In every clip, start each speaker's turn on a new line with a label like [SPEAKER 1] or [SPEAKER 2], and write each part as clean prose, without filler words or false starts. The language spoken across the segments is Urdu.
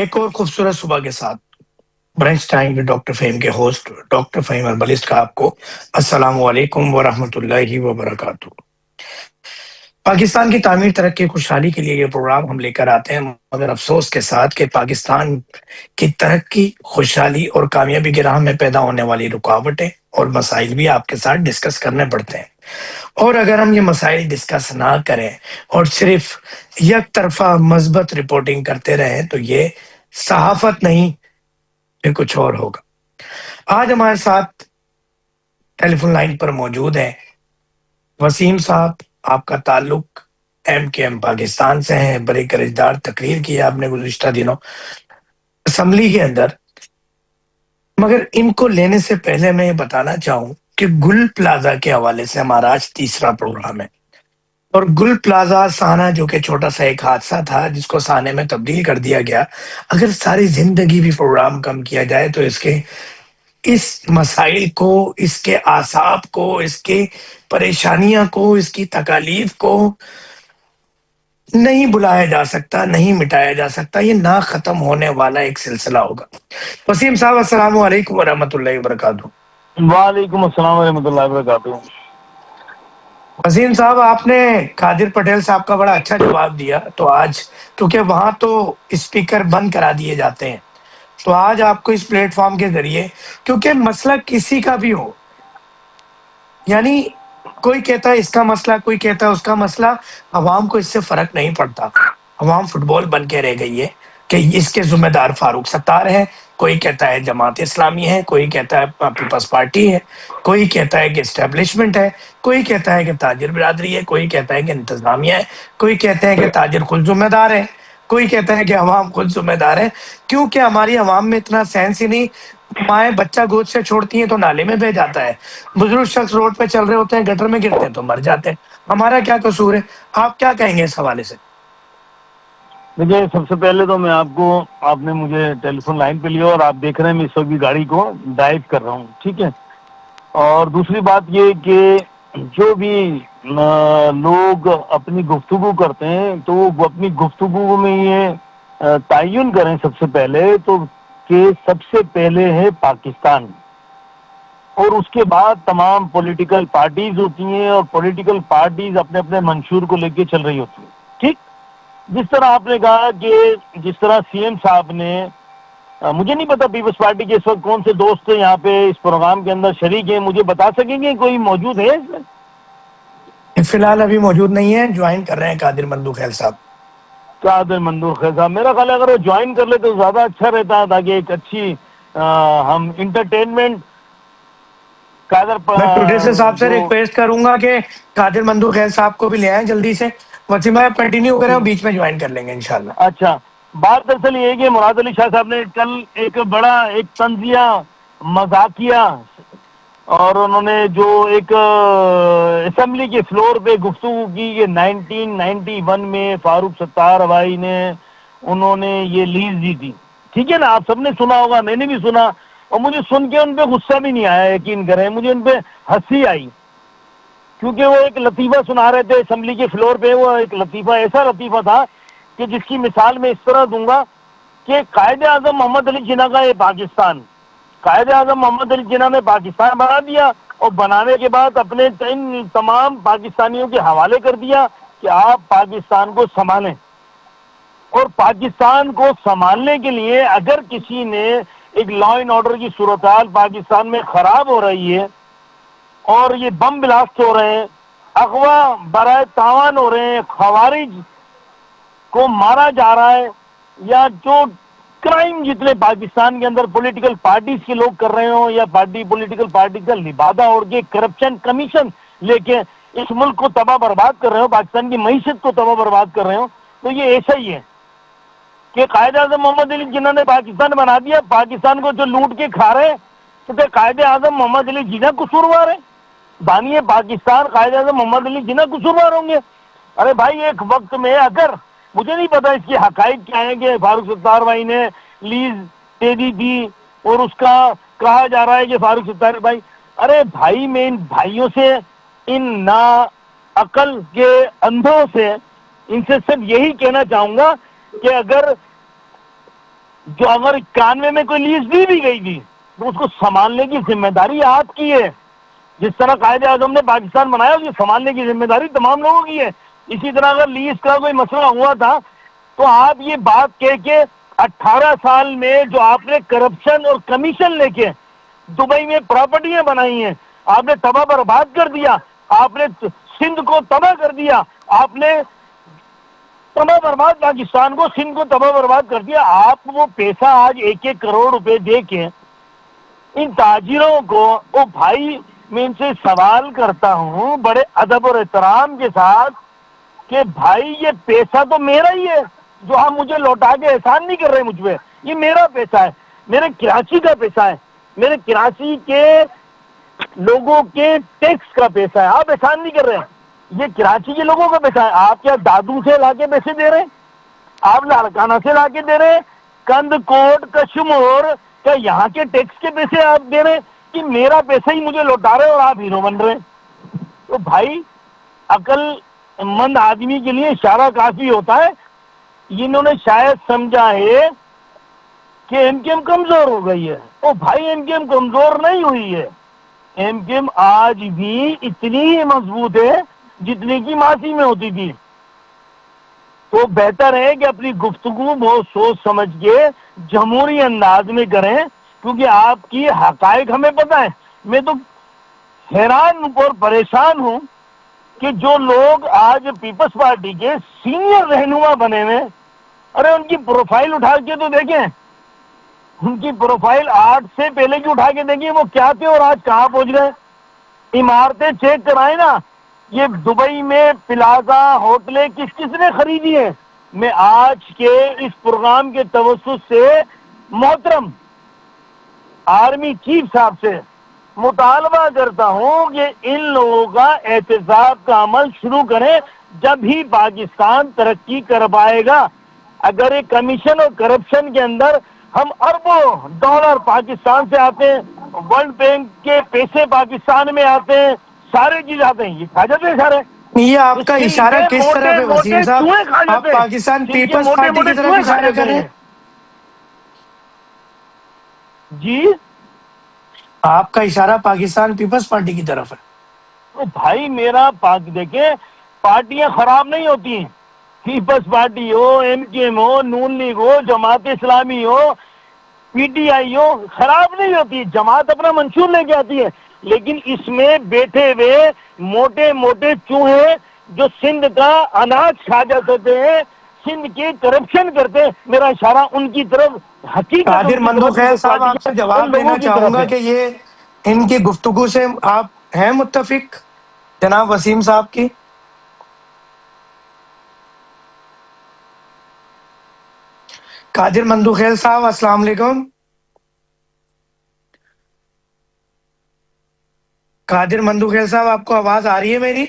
[SPEAKER 1] ایک اور خوبصورت صبح کے ساتھ برنچ ٹائم میں ڈاکٹر فہیم کے ہوسٹ ڈاکٹر فہیم اربلسٹ کا آپ کو السلام علیکم ورحمۃ اللہ وبرکاتہ۔ پاکستان کی تعمیر، ترقی، خوشحالی کے لیے یہ پروگرام ہم لے کر آتے ہیں، مگر افسوس کے ساتھ کہ پاکستان کی ترقی، خوشحالی اور کامیابی کی راہ میں پیدا ہونے والی رکاوٹیں اور مسائل بھی آپ کے ساتھ ڈسکس کرنے پڑتے ہیں۔ اور اگر ہم یہ مسائل ڈسکس نہ کریں اور صرف یک طرفہ مثبت رپورٹنگ کرتے رہیں تو یہ صحافت نہیں، یہ کچھ اور ہوگا۔ آج ہمارے ساتھ ٹیلی فون لائن پر موجود ہیں وسیم صاحب۔ آپ کا تعلق ایم پاکستان سے ہے، بڑی کرجدار تقریر کی ہے آپ نے گزشتہ دنوں اسمبلی کے اندر، مگر ان کو لینے سے پہلے میں یہ بتانا چاہوں کہ گل پلازا کے حوالے سے ہمارا آج تیسرا پروگرام ہے، اور گل پلازا سانا جو کہ چھوٹا سا ایک حادثہ تھا جس کو سانے میں تبدیل کر دیا گیا، اگر ساری زندگی بھی پروگرام کم کیا جائے تو اس مسائل کو، اس کے اعصاب کو، اس کے پریشانیاں کو، اس کی تکالیف کو نہیں بلایا جا سکتا، نہیں مٹایا جا سکتا، یہ نہ ختم ہونے والا ایک سلسلہ ہوگا۔ وسیم صاحب السلام علیکم ورحمۃ اللہ وبرکاتہ۔
[SPEAKER 2] وعلیکم السلام ورحمۃ اللہ وبرکاتہ۔
[SPEAKER 1] وسیم صاحب، آپ نے قادر پٹیل صاحب کا بڑا اچھا جواب دیا، تو آج کیونکہ وہاں تو اسپیکر بند کرا دیے جاتے ہیں، تو آج آپ کو اس پلیٹ فارم کے ذریعے، کیونکہ مسئلہ کسی کا بھی ہو، یعنی کوئی کہتا ہے اس کا مسئلہ، کوئی کہتا ہے اس کا مسئلہ، عوام کو اس سے فرق نہیں پڑتا۔ عوام فٹ بال بن کے رہ گئی ہے کہ اس کے ذمہ دار فاروق ستار ہے، کوئی کہتا ہے جماعت اسلامی ہے، کوئی کہتا ہے پیپلز پارٹی ہے، کوئی کہتا ہے کہ اسٹیبلشمنٹ ہے، کوئی کہتا ہے کہ تاجر برادری ہے، کوئی کہتا ہے کہ انتظامیہ ہے، کوئی کہتے ہیں کہ تاجر خود ذمہ دار ہے، کوئی کہتا ہے کہ عوام خود ذمہ دار ہے، کیونکہ ہماری عوام میں اتنا سینس ہی نہیں۔ مائیں بچہ گود سے چھوڑتی ہیں تو نالے میں بہ جاتا ہے، بزرگ شخص روڈ پہ چل رہے ہوتے ہیں، گٹر میں گرتے ہیں تو مر جاتے ہیں، ہمارا کیا قصور ہے؟ آپ کیا کہیں گے اس حوالے سے؟
[SPEAKER 2] دیکھیے، سب سے پہلے تو میں آپ نے مجھے ٹیلی فون لائن پہ لیا اور آپ دیکھ رہے ہیں میں اس وقت بھی گاڑی کو ڈرائیو کر رہا ہوں، ٹھیک ہے۔ اور دوسری بات یہ کہ جو بھی لوگ اپنی گفتگو کرتے ہیں تو وہ اپنی گفتگو میں یہ تعین کریں سب سے پہلے تو کہ سب سے پہلے ہے پاکستان، اور اس کے بعد تمام پولیٹیکل پارٹیز ہوتی ہیں، اور پولیٹیکل پارٹیز اپنے اپنے منشور کو لے کے چل رہی ہوتی ہیں، ٹھیک۔ جس طرح آپ نے کہا کہ جس طرح سی ایم صاحب نے، مجھے نہیں پتا پیپلز پارٹی کے اس وقت کون سے دوست ہیں یہاں پہ اس پروگرام کے اندر شریک ہیں، مجھے بتا سکیں گے کوئی موجود ہے اس میں؟
[SPEAKER 1] فی الحال ابھی موجود نہیں ہے، جوائن کر رہے ہیں قادر مندو خیل صاحب۔
[SPEAKER 2] قادر مندو خیل صاحب، میرا خیال ہے اگر وہ جوائن کر لے تو زیادہ اچھا رہتا، تاکہ ایک اچھی ہم انٹرٹینمنٹ
[SPEAKER 1] میں پروڈیوسر صاحب سے
[SPEAKER 2] جو
[SPEAKER 1] ریکویسٹ کروں گا کہ قادر مندو خیل صاحب کو بھی لے آئیں جلدی سے۔ وسیم بھائی کنٹینیو کریں اور بیچ میں جوائن کر لیں گے انشاءاللہ۔
[SPEAKER 2] اچھا، بات دراصل یہ ہے کہ مراد علی شاہ صاحب نے کل ایک بڑا طنزیہ مذاقیہ، اور انہوں نے جو ایک اسمبلی کے فلور پہ گفتگو کی کہ 1991 میں فاروق ستار بھائی نے انہوں نے یہ لیز دی تھی، ٹھیک ہے نا، آپ سب نے سنا ہوگا، میں نے بھی سنا، اور مجھے سن کے ان پہ غصہ بھی نہیں آیا، یقین کریں مجھے ان پہ ہنسی آئی، کیونکہ وہ ایک لطیفہ سنا رہے تھے اسمبلی کے فلور پہ۔ وہ ایک لطیفہ، ایسا لطیفہ تھا کہ جس کی مثال میں اس طرح دوں گا کہ قائد اعظم محمد علی جناح کا یہ پاکستان، قائد اعظم محمد علی جناح نے پاکستان بنا دیا، اور بنانے کے بعد اپنے ان تمام پاکستانیوں کے حوالے کر دیا کہ آپ پاکستان کو سنبھالیں، اور پاکستان کو سنبھالنے کے لیے اگر کسی نے ایک لا اینڈ آرڈر کی صورتحال پاکستان میں خراب ہو رہی ہے، اور یہ بم بلاسٹ ہو رہے ہیں، اغوا برائے تاوان ہو رہے ہیں، خوارج کو مارا جا رہا ہے، یا جو کرائم جتنے پاکستان کے اندر پولیٹیکل پارٹیز کے لوگ کر رہے ہوں، یا پولیٹیکل پارٹی کا لبادہ اور کے کرپشن کمیشن لے کے اس ملک کو تباہ برباد کر رہے ہو، پاکستان کی معیشت کو تباہ برباد کر رہے ہو، تو یہ ایسا ہی ہے کہ قائد اعظم محمد علی جناح نے پاکستان بنا دیا، پاکستان کو جو لوٹ کے کھا رہے ہیں تو کیا قائد اعظم محمد علی جناح قصوروار ہے؟ بانی پاکستان قائد اعظم محمد علی جناح قصوروار ہوں گے؟ ارے بھائی، ایک وقت میں اگر مجھے نہیں پتا اس کی حقائق کیا ہے کہ فاروق ستار بھائی نے لیز دے دی تھی، اور اس کا کہا جا رہا ہے کہ فاروق ستار بھائی، ارے بھائی میں ان بھائیوں سے، ان نا عقل کے اندھوں سے، ان سے صرف یہی کہنا چاہوں گا کہ اگر جو اگر 91 میں کوئی لیز دی بھی گئی تھی تو اس کو سنبھالنے کی ذمہ داری آپ کی ہے. جس طرح قائد اعظم نے پاکستان بنایا اس کو سنبھالنے کی ذمہ داری تمام لوگوں کی ہے. اسی طرح اگر لیز کا کوئی مسئلہ ہوا تھا تو آپ یہ بات کہہ کے 18 سال میں جو آپ نے کرپشن اور کمیشن لے کے دبئی میں پراپرٹیاں بنائی ہیں آپ نے تباہ برباد کر دیا. آپ نے سندھ کو تباہ کر دیا. آپ نے تباہ برباد پاکستان کو سندھ کو تباہ برباد کر دیا. آپ وہ پیسہ آج 1-1 کروڑ روپے دے کے ان تاجروں کو او بھائی میں ان سے سوال کرتا ہوں بڑے ادب اور احترام کے ساتھ کہ بھائی یہ پیسہ تو میرا ہی ہے جو آپ مجھے لوٹا کے احسان نہیں کر رہے مجھ پہ. یہ میرا پیسہ ہے, میرے کراچی کا پیسہ ہے, میرے کراچی کے لوگوں کے ٹیکس کا پیسہ ہے. آپ احسان نہیں کر رہے. یہ کراچی کے لوگوں کا پیسہ ہے. آپ کیا دادو سے لا کے پیسے دے رہے ہیں؟ آپ لاڑکانہ سے لا کے دے رہے ہیں؟ کند کوٹ کشمور کیا یہاں کے ٹیکس کے پیسے آپ دے رہے ہیں کہ میرا پیسہ ہی مجھے لوٹا رہے اور آپ ہیرو بن رہے ہیں؟ تو بھائی عقل مند آدمی کے لیے اشارہ کافی ہوتا ہے. انہوں نے شاید سمجھا ہے کہ ایم کیو ایم کمزور ہو گئی ہے. او بھائی ایم کیو ایم کمزور نہیں ہوئی ہے. ایم کیو ایم آج بھی اتنی ہی مضبوط ہے جتنی کی ماضی میں ہوتی تھی. تو بہتر ہے کہ اپنی گفتگو بہت سوچ سمجھ کے جمہوری انداز میں کریں کیونکہ آپ کی حقائق ہمیں پتہ ہے. میں تو حیران اور پریشان ہوں کہ جو لوگ آج پیپلز پارٹی کے سینئر رہنما بنے ہوئے, ارے ان کی پروفائل اٹھا کے تو دیکھیں, ان کی پروفائل 8 سے پہلے کی اٹھا کے دیکھیں وہ کیا تھے اور آج کہاں پہنچ گئے. عمارتیں چیک کرائیں نا, یہ دبئی میں پلازا ہوٹلیں کس کس نے خریدی ہیں. میں آج کے اس پروگرام کے توسط سے محترم آرمی چیف صاحب سے مطالبہ کرتا ہوں کہ ان لوگوں کا احتساب کا عمل شروع کریں جب ہی پاکستان ترقی کر پائے گا. اگر یہ کمیشن اور کرپشن کے اندر ہم اربوں ڈالر پاکستان سے آتے ہیں, ورلڈ بینک کے پیسے پاکستان میں آتے ہیں, سارے چیز آتے ہیں, یہ کھا جاتے ہیں سارے.
[SPEAKER 1] یہ آپ کا
[SPEAKER 2] سندھ
[SPEAKER 1] اشارہ
[SPEAKER 2] کے
[SPEAKER 1] کس
[SPEAKER 2] موٹے
[SPEAKER 1] طرف ہے
[SPEAKER 2] موٹے
[SPEAKER 1] وسیم صاحب؟
[SPEAKER 2] چوہے کھا
[SPEAKER 1] آپ
[SPEAKER 2] جاتے ہیں.
[SPEAKER 1] پاکستان
[SPEAKER 2] سندھ کے
[SPEAKER 1] پیپلز
[SPEAKER 2] موٹے
[SPEAKER 1] پارٹی
[SPEAKER 2] موٹے
[SPEAKER 1] کی طرف
[SPEAKER 2] چوہے کھا
[SPEAKER 1] اشارہ کر
[SPEAKER 2] جاتے
[SPEAKER 1] رہے
[SPEAKER 2] ہیں.
[SPEAKER 1] ہیں؟
[SPEAKER 2] جی
[SPEAKER 1] آپ کا اشارہ پاکستان پیپلز پارٹی کی طرف ہے.
[SPEAKER 2] تو بھائی میرا دیکھیں پارٹیاں خراب نہیں ہوتی. Peoples party who, M Q M who, known league who, Jamaat Islami who, P T I ہو, خراب نہیں ہوتی. جماعت اپنا منشور لے کے آتی ہے, لیکن اس میں بیٹھے ہوئے موٹے موٹے چوہے جو سندھ کا اناج کھا جاتے ہیں, سندھ کی کرپشن کرتے ہیں, میرا اشارہ ان کی طرف, حقیقت ان
[SPEAKER 1] قادر
[SPEAKER 2] کی طرف
[SPEAKER 1] مندوخیل
[SPEAKER 2] پیپلز
[SPEAKER 1] صاحب
[SPEAKER 2] پارٹی
[SPEAKER 1] آپ سے
[SPEAKER 2] کے ان
[SPEAKER 1] جواب
[SPEAKER 2] لوگوں
[SPEAKER 1] لینا
[SPEAKER 2] کی
[SPEAKER 1] چاہوں
[SPEAKER 2] طرف
[SPEAKER 1] گا
[SPEAKER 2] ہے.
[SPEAKER 1] کہ یہ ان کی گفتگو سے آپ ہیں متفق جناب وسیم صاحب کی؟ قادر مندوخیل صاحب السلام علیکم. قادر مندوخیل صاحب آپ کو آواز آ رہی ہے میری؟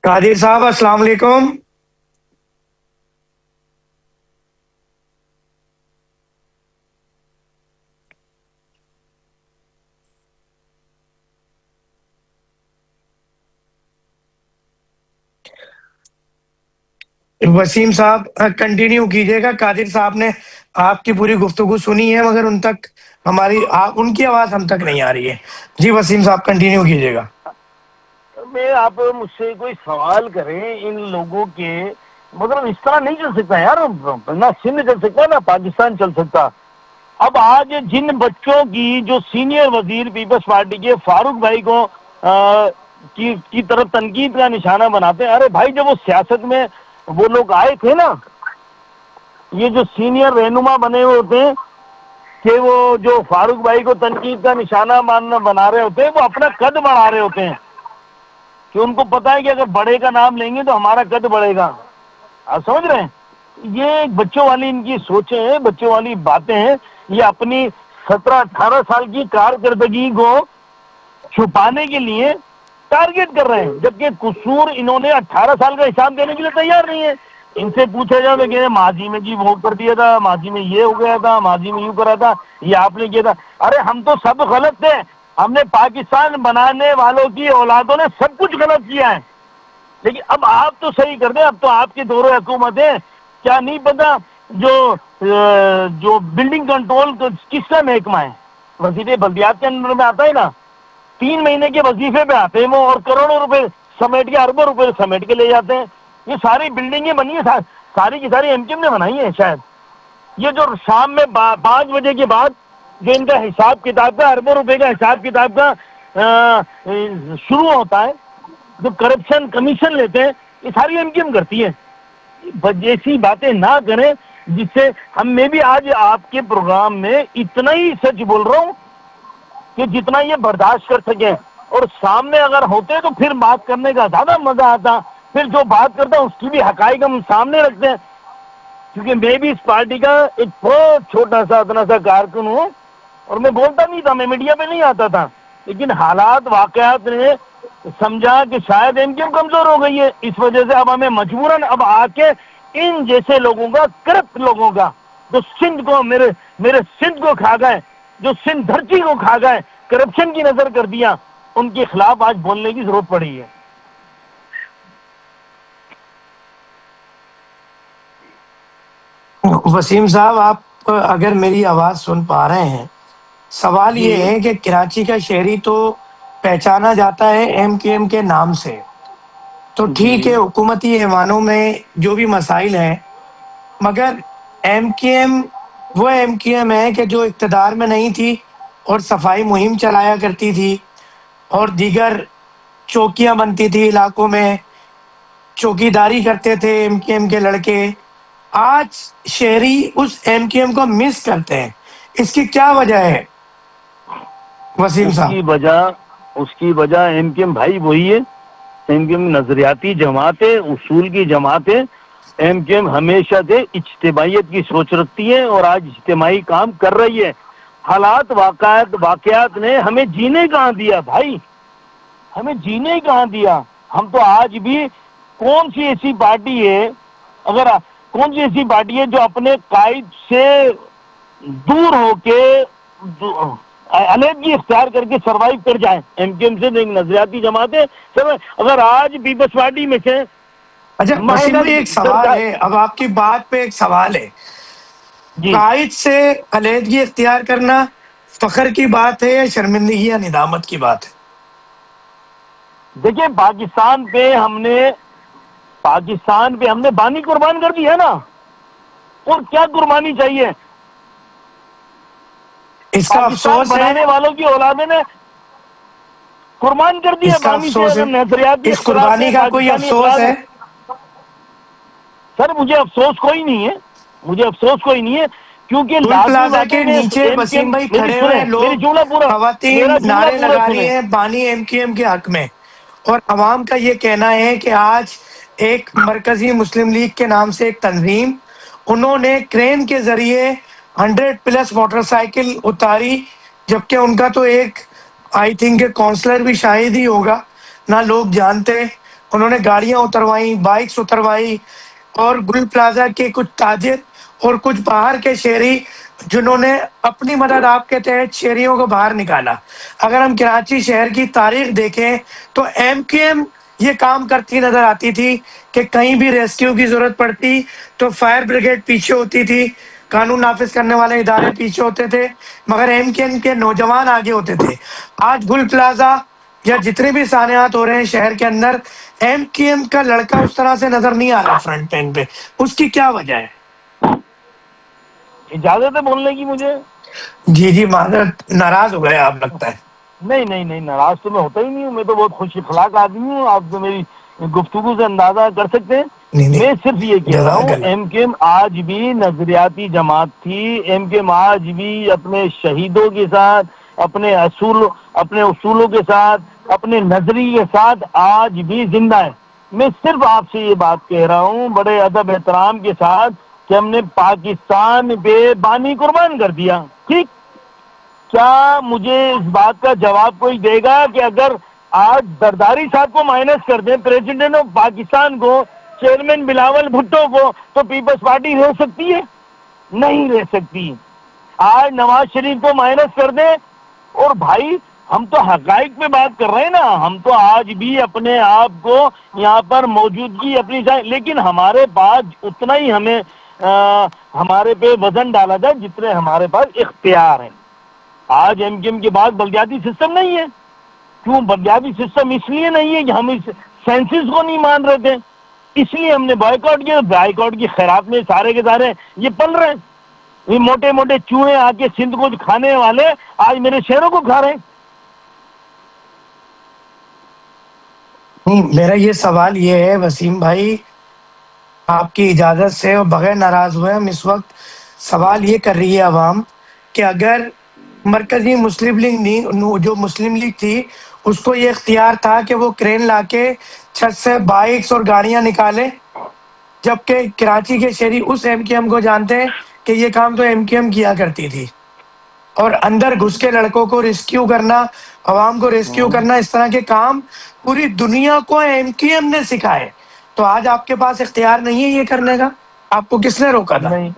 [SPEAKER 1] قادر صاحب السلام علیکم. وسیم صاحب کنٹینیو کیجئے گا. قادر صاحب نے آپ کی پوری گفتگو سنی ہے مگر ان تک ان کی آواز ہم تک نہیں آ رہی ہے. جی وسیم صاحب کنٹینیو کیجئے گا.
[SPEAKER 2] میں آپ مجھ سے کوئی سوال کریں ان لوگوں کے, مطلب اس طرح نہیں چل سکتا یار, نہ سندھ چل سکتا نہ پاکستان چل سکتا. اب آج جن بچوں کی جو سینئر وزیر پیپلز پارٹی کے فاروق بھائی کو کی طرف تنقید کا نشانہ بناتے ہیں, ارے بھائی جب وہ سیاست میں وہ لوگ آئے تھے نا, یہ جو سینئر رہنما بنے ہوئے ہوتے ہیں کہ وہ جو فاروق بھائی کو تنقید کا نشانہ بنا رہے ہوتے ہیں, وہ اپنا قد بڑھا رہے ہوتے ہیں کہ ان کو پتا ہے کہ اگر بڑے کا نام لیں گے تو ہمارا قد بڑھے گا. آپ سمجھ رہے ہیں؟ یہ ایک بچوں والی ان کی سوچیں ہیں، بچوں والی باتیں ہیں. یہ اپنی 17-18 سال کی کارکردگی کو چھپانے کے لیے ٹارگیٹ کر رہے ہیں، جبکہ قصور انہوں نے 18 سال کا حساب دینے کے لیے تیار نہیں ہے. ان سے پوچھا جائے تو کہ ماضی میں جی وہ کر دیا تھا، ماضی میں یہ ہو گیا تھا، ماضی میں یوں کرا تھا، یہ آپ نے کیا تھا. ارے ہم تو سب غلط تھے، ہم نے پاکستان بنانے والوں کی اولادوں نے سب کچھ غلط کیا ہے، لیکن اب آپ تو صحیح کر دیں. اب تو آپ کے دور حکومت ہے. کیا نہیں پتا جو بلڈنگ کنٹرول کس کا محکمہ ہے، وزیر بلدیات کے اندر میں آتا ہے نا، 3 مہینے کے وظیفے پہ آتے ہیں وہ، اور کروڑوں روپے سمیٹ کے، اربوں روپے سمیٹ کے لے جاتے ہیں. یہ ساری بلڈنگیں بنی ہیں، ساری کی ساری ایم کیو ایم نے بنائی ہیں شاید. یہ جو شام میں 5 بجے کے بعد جو ان کا حساب کتاب کا، اربوں روپے کا حساب کتاب کا شروع ہوتا ہے، جو کرپشن کمیشن لیتے ہیں، یہ ساری ایم کیو ایم کرتی ہے. ایسی باتیں نہ کریں جس سے میں بھی آج آپ کے پروگرام میں اتنا ہی سچ بول رہا ہوں کہ جتنا یہ برداشت کر سکیں، اور سامنے اگر ہوتے تو پھر بات کرنے کا زیادہ مزہ آتا. پھر جو بات کرتا ہوں اس کی بھی حقائق ہم سامنے رکھتے ہیں، کیونکہ میں بھی اس پارٹی کا ایک بہت چھوٹا سا اتنا سا کارکن ہوں، اور میں بولتا نہیں تھا، میں میڈیا پہ نہیں آتا تھا، لیکن حالات واقعات نے سمجھا کہ شاید ایم کیو ایم کمزور ہو گئی ہے. اس وجہ سے اب ہمیں مجبوراً اب آ کے ان جیسے لوگوں کا، کرپٹ لوگوں کا، جو سندھ کو میرے سندھ کو کھا گئے، جو سندھ دھرتی کو کھا گئے، کرپشن کی نظر کر دیا، ان کے خلاف آج بولنے کی ضرورت پڑی ہے.
[SPEAKER 1] وسیم صاحب، آپ اگر میری آواز سن پا رہے ہیں، سوال یہ
[SPEAKER 2] جی
[SPEAKER 1] ہے کہ کراچی کا شہری تو پہچانا جاتا ہے ایم کیو ایم کے نام سے، تو ٹھیک
[SPEAKER 2] جی
[SPEAKER 1] ہے حکومتی ایوانوں میں جو بھی مسائل ہیں، مگر ایم کیو ایم وہ ایم کیو ایم ہے کہ جو اقتدار میں نہیں تھی اور صفائی مہم چلایا کرتی تھی، اور دیگر چوکیاں بنتی تھی علاقوں میں، چوکی داری کرتے تھے ایم کیو ایم کے لڑکے. آج شہری اس ایم کیو ایم کو مس کرتے ہیں، اس کی کیا وجہ ہے وسیم
[SPEAKER 2] اس
[SPEAKER 1] صاحب؟
[SPEAKER 2] کی وجہ ایم کیو ایم بھائی وہی ہے. ایم کیو ایم نظریاتی جماعت ہے، اصول کی جماعت ہے. ایم کیو ایم ہمیشہ سے اجتماعیت کی سوچ رکھتی ہے، اور آج اجتماعی کام کر رہی ہے. حالات واقعات نے ہمیں جینے کہاں دیا بھائی، ہمیں جینے ہی کہاں دیا. ہم تو آج بھی کون سی ایسی پارٹی ہے، کون سی ایسی پارٹی ہے جو اپنے قائد سے دور ہو کے علیحدگی اختیار کر کے سروائیو کر جائیں. ایم کیو ایم سے ایک نظریاتی جماعت ہے. اگر آج پیپلز پارٹی میں سے
[SPEAKER 1] اچھا وسیم بھائی، ایک سوال
[SPEAKER 2] سرکار،
[SPEAKER 1] ہے، اب آپ کی بات پہ ایک سوال ہے.
[SPEAKER 2] جی
[SPEAKER 1] قائد سے علیحدگی اختیار کرنا فخر کی بات ہے یا شرمندگی یا ندامت کی بات ہے؟
[SPEAKER 2] دیکھیں، پاکستان پہ ہم نے بانی قربان کر دی ہے نا، اور کیا قربانی چاہیے.
[SPEAKER 1] اس کا
[SPEAKER 2] پاکستان
[SPEAKER 1] افسوس ہے،
[SPEAKER 2] بنانے والوں کی اولادیں نے قربان کر دی ہے
[SPEAKER 1] اس کا
[SPEAKER 2] بانی سے.
[SPEAKER 1] افسوس ہے،
[SPEAKER 2] اگر نظریاتی
[SPEAKER 1] اس
[SPEAKER 2] اختلاف ہے،
[SPEAKER 1] قربانی کا کوئی
[SPEAKER 2] پاکستانی
[SPEAKER 1] افسوس
[SPEAKER 2] اخلاق
[SPEAKER 1] ہے؟
[SPEAKER 2] ہے. سر مجھے افسوس کوئی نہیں ہے، کیونکہ
[SPEAKER 1] ٹول
[SPEAKER 2] لازمی
[SPEAKER 1] پلازا
[SPEAKER 2] بات ہے
[SPEAKER 1] کے
[SPEAKER 2] کہ
[SPEAKER 1] نیچے
[SPEAKER 2] ایم کیو ایم،
[SPEAKER 1] وسیم بھائی
[SPEAKER 2] میری
[SPEAKER 1] کھڑے ہوئے
[SPEAKER 2] سنیں،
[SPEAKER 1] لوگ، خواتین
[SPEAKER 2] میرا
[SPEAKER 1] نعرے
[SPEAKER 2] جملہ
[SPEAKER 1] لگا
[SPEAKER 2] پورا
[SPEAKER 1] رہی
[SPEAKER 2] سنیں.
[SPEAKER 1] ہیں بانی ایم کیو ایم کے حق میں، اور عوام کا یہ کہنا ہے کہ آج ایک مرکزی مسلم لیگ کے نام سے ایک تنظیم، انہوں نے کرین کے ذریعے 100+ موٹر سائیکل اتاری، جبکہ ان کا تو ایک آئی تھنک کونسلر بھی شاید ہی ہوگا، نہ لوگ جانتے. انہوں نے گاڑیاں اتروائی، بائکس اتروائی، اور گل پلازا کے کچھ تاجر اور کچھ باہر کے شہری جنہوں نے اپنی مدد آپ کے تحت شہریوں کو باہر نکالا. اگر ہم کراچی شہر کی تاریخ دیکھیں تو ایم کیو ایم یہ کام کرتی نظر آتی تھی کہ کہیں بھی ریسکیو کی ضرورت پڑتی تو فائر بریگیڈ پیچھے ہوتی تھی، قانون نافذ کرنے والے ادارے پیچھے ہوتے تھے، مگر ایم کیو ایم کے نوجوان آگے ہوتے تھے. آج گل پلازا یا جتنے بھی سانحات ہو رہے ہیں شہر کے اندر، ایم کیو ایم کا لڑکا اس طرح سے نظر نہیں آ رہا فرنٹ پین پہ. اس کی کیا وجہ ہے؟
[SPEAKER 2] اجازت ہے بولنے کی مجھے؟
[SPEAKER 1] جی معذرت، ناراض ہو گئے آپ لگتا ہے.
[SPEAKER 2] نہیں، ناراض تو میں ہوتا ہی نہیں ہوں. میں تو بہت خوش اخلاق آدمی ہوں، آپ تو میری گفتگو سے اندازہ کر سکتے ہیں.
[SPEAKER 1] نہیں
[SPEAKER 2] میں صرف یہ کہہ رہا
[SPEAKER 1] جزاک
[SPEAKER 2] ہوں،
[SPEAKER 1] اللہ.
[SPEAKER 2] ایم کیو ایم آج بھی نظریاتی جماعت تھی. ایم کیو ایم آج بھی اپنے شہیدوں کے ساتھ، اپنے اصولوں کے ساتھ، اپنے نظریے کے ساتھ آج بھی زندہ ہے. میں صرف آپ سے یہ بات کہہ رہا ہوں بڑے ادب احترام کے ساتھ کہ ہم نے پاکستان پہ بانی قربان کر دیا. ٹھیک, کیا مجھے اس بات کا جواب کوئی دے گا کہ اگر آج زرداری صاحب کو مائنس کر دیں, پریزیڈنٹ آف پاکستان کو, چیئرمین بلاول بھٹو کو, تو پیپلز پارٹی رہ سکتی ہے؟ نہیں رہ سکتی. آج نواز شریف کو مائنس کر دیں, اور بھائی ہم تو حقائق پہ بات کر رہے ہیں نا, ہم تو آج بھی اپنے آپ کو یہاں پر موجودگی اپنی لیکن ہمارے پاس اتنا ہی ہمارے پہ وزن ڈالا جائے جتنے ہمارے پاس اختیار ہیں. آج ایم کیو ایم کے بعد بلدیاتی سسٹم نہیں ہے. کیوں بلدیاتی سسٹم؟ اس لیے نہیں ہے کہ ہم اس سینسس کو نہیں مان رہے تھے, اس لیے ہم نے بائیکاٹ کیا. بائیکاٹ کی خیرات میں سارے کے سارے یہ پل رہے ہیں. یہ موٹے موٹے چوہے آ کے سندھ کو کھانے والے آج میرے شہروں کو کھا رہے ہیں.
[SPEAKER 1] نہیں، میرا یہ سوال یہ ہے وسیم بھائی، آپ کی اجازت سے اور بغیر ناراض ہوئے، ہم اس وقت سوال یہ کر رہی ہے عوام کہ اگر مرکزی مسلم لیگ جو مسلم لیگ تھی اس کو یہ اختیار تھا کہ وہ کرین لا کے چھت سے بائکس اور گاڑیاں نکالے، جبکہ کراچی کے شہری اس ایم کیو ایم کو جانتے ہیں کہ یہ کام تو ایم کیو ایم کیا کرتی تھی، اور اندر گھس کے لڑکوں کو ریسکیو کرنا، عوام کو ریسکیو کرنا، اس طرح کے کام پوری دنیا کو ایم کیو ایم نے سکھائے. تو آج آپ کے پاس اختیار نہیں ہے یہ کرنے کا؟ آپ کو کس نے روکا تھا؟
[SPEAKER 2] نہیں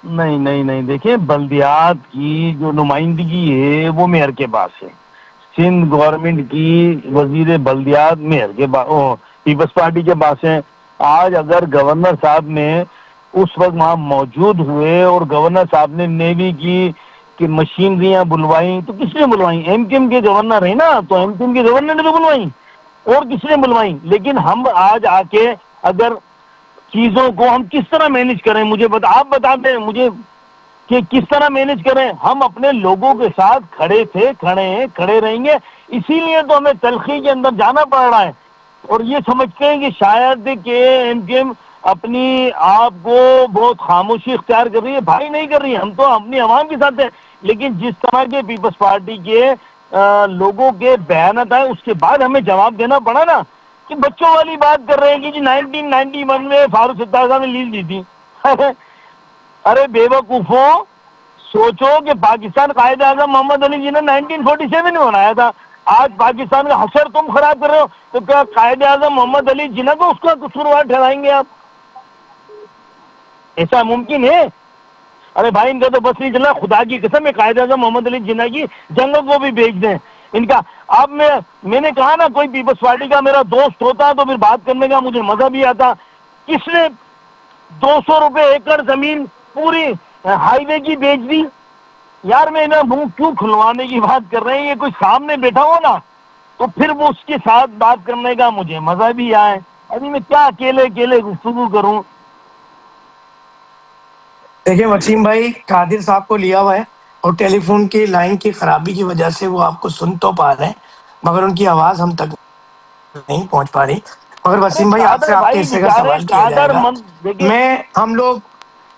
[SPEAKER 2] نہیں نہیں نہیں دیکھیں، بلدیات کی جو نمائندگی ہے وہ میئر کے پاس ہے. سندھ گورنمنٹ کی وزیر بلدیات میئر کے پاس، پیپلز پارٹی کے پاس ہے. آج اگر گورنر صاحب نے اس وقت وہاں موجود ہوئے اور گورنر صاحب نے نیوی کی کہ مشینریاں بلوائیں، تو کس نے بلوائیں؟ ایم کیو ایم کے گورنر ہے نا, تو ایم کیو ایم کے گورنر نے تو بلوائیں, اور کس نے بلوائیں؟ لیکن ہم آج آ کے اگر چیزوں کو ہم کس طرح مینج کریں، مجھے آپ بتا دیں مجھے کہ کس طرح مینج کریں. ہم اپنے لوگوں کے ساتھ کھڑے تھے، کھڑے ہیں، کھڑے رہیں گے. اسی لیے تو ہمیں تلخی کے اندر جانا پڑ رہا ہے، اور یہ سمجھتے ہیں کہ شاید کہ ایم کیو ایم اپنی آپ کو بہت خاموشی اختیار کر رہی ہے. بھائی نہیں کر رہی ہے، ہم تو اپنی عوام کے ساتھ ہیں. لیکن جس طرح کے پیپلز پارٹی کے لوگوں کے بیانات آئے اس کے بعد ہمیں جواب دینا پڑا نا، کہ بچوں والی بات کر رہے ہیں کہ جی 1991 میں فاروق ستار صاحب نے لیز دی تھی. ارے بے وقوفوں، سوچو کہ پاکستان قائد اعظم محمد علی جناح 1947 میں بنایا تھا. آج پاکستان کا حشر تم خراب کر رہے ہو، تو کیا قائد اعظم محمد علی جناح کو اس کا قصوروار ٹھہرائیں گے آپ؟ ایسا ممکن ہے؟ ارے بھائی ان کا تو بس نہیں چل رہا، خدا کی قسم ہے قائد اعظم محمد علی جناح کی جنگوں کو بھی بھیج دیں ان کا. اب میں نے کہا نا، کوئی پیپلز پارٹی کا میرا دوست ہوتا تو پھر بات کرنے کا مجھے مزہ بھی آتا. کس نے 200 روپے ایکڑ زمین پوری ہائی وے کی بیچ دی؟ یار میں نا منہ کیوں کھلوانے کی بات کر رہے ہیں، یہ کوئی سامنے بیٹھا ہو نا تو پھر وہ اس کے ساتھ بات کرنے کا مجھے مزہ بھی آئے. ابھی میں کیا اکیلے گفتگو کروں؟
[SPEAKER 1] دیکھیں وسیم بھائی، قادر صاحب کو لیا ہوا ہے اور ٹیلی فون کی لائن کی خرابی کی وجہ سے وہ آپ کو سن تو پا رہے ہیں، مگر ان کی آواز ہم تک نہیں پہنچ پا رہی. مگر
[SPEAKER 2] ارے
[SPEAKER 1] وسیم بھائی، آپ سے
[SPEAKER 2] قادر
[SPEAKER 1] آپ کے
[SPEAKER 2] بھائی
[SPEAKER 1] حصے کا
[SPEAKER 2] بیچارے
[SPEAKER 1] سوال کیا جائے
[SPEAKER 2] قادر
[SPEAKER 1] گا.
[SPEAKER 2] مند دیکھیں.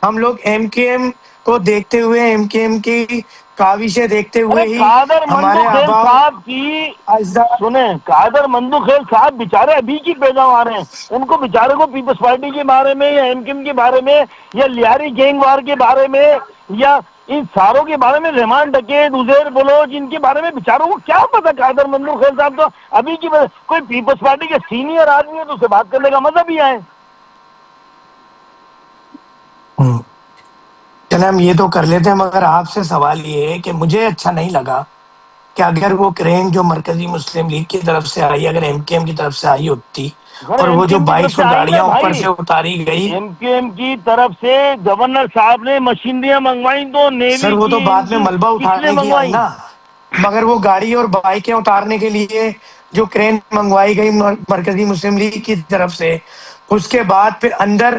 [SPEAKER 1] ہم لوگ ایم کیو ایم کو دیکھتے ہوئے، ایم کیو ایم کی کاوشیں دیکھتے
[SPEAKER 2] ارے
[SPEAKER 1] ہوئے ہی
[SPEAKER 2] قادر مندو
[SPEAKER 1] ہمارے
[SPEAKER 2] خیل
[SPEAKER 1] آباء و
[SPEAKER 2] صاحب کی
[SPEAKER 1] اجداد،
[SPEAKER 2] سنیں، قادر مندو خیل صاحب بیچارے ابھی کی پیداوار ہیں. ان کو بیچارے کو پیپلز پارٹی کے بارے میں یا ایم کیو ایم کے بارے میں یا لیاری گینگ وار کے بارے میں یا ان ساروں کے بارے میں، رحمان ڈکیت، عزیر بلوچ، ان کے بارے میں بیچاروں کو کیا پتا؟ قادر مندو خیل صاحب تو ابھی کی کوئی پیپلز پارٹی کے سینئر آدمی ہے تو اسے بات کرنے کا مزہ بھی آئے.
[SPEAKER 1] چلے ہم یہ تو کر لیتے ہیں، مگر آپ سے سوال یہ ہے کہ مجھے اچھا نہیں لگا کہ اگر وہ کرین جو مرکزی مسلم لیگ کی طرف سے آئی، اگر ایم کیو ایم کی طرف سے آئی ہوتی
[SPEAKER 2] گھر
[SPEAKER 1] اور
[SPEAKER 2] ایم
[SPEAKER 1] وہ
[SPEAKER 2] کیو
[SPEAKER 1] جو
[SPEAKER 2] ایم کی طرف
[SPEAKER 1] بائکس
[SPEAKER 2] سے
[SPEAKER 1] اور
[SPEAKER 2] آئی نا
[SPEAKER 1] گاڑیاں اوپر
[SPEAKER 2] بھائی،
[SPEAKER 1] سے اتاری گئی.
[SPEAKER 2] ایم کیو ایم کی طرف سے گورنر صاحب نے مشینریاں منگوائیں تو
[SPEAKER 1] سر
[SPEAKER 2] نیوی
[SPEAKER 1] وہ
[SPEAKER 2] کی
[SPEAKER 1] تو
[SPEAKER 2] ان
[SPEAKER 1] بعد میں
[SPEAKER 2] کی
[SPEAKER 1] ملبہ
[SPEAKER 2] کس نے
[SPEAKER 1] اٹھانے کی آئی
[SPEAKER 2] منگوائیں؟
[SPEAKER 1] نا، مگر وہ گاڑی اور بائکیں اتارنے کے لیے جو کرین منگوائی گئی مرکزی مسلم لیگ کی طرف سے، اس کے بعد پھر اندر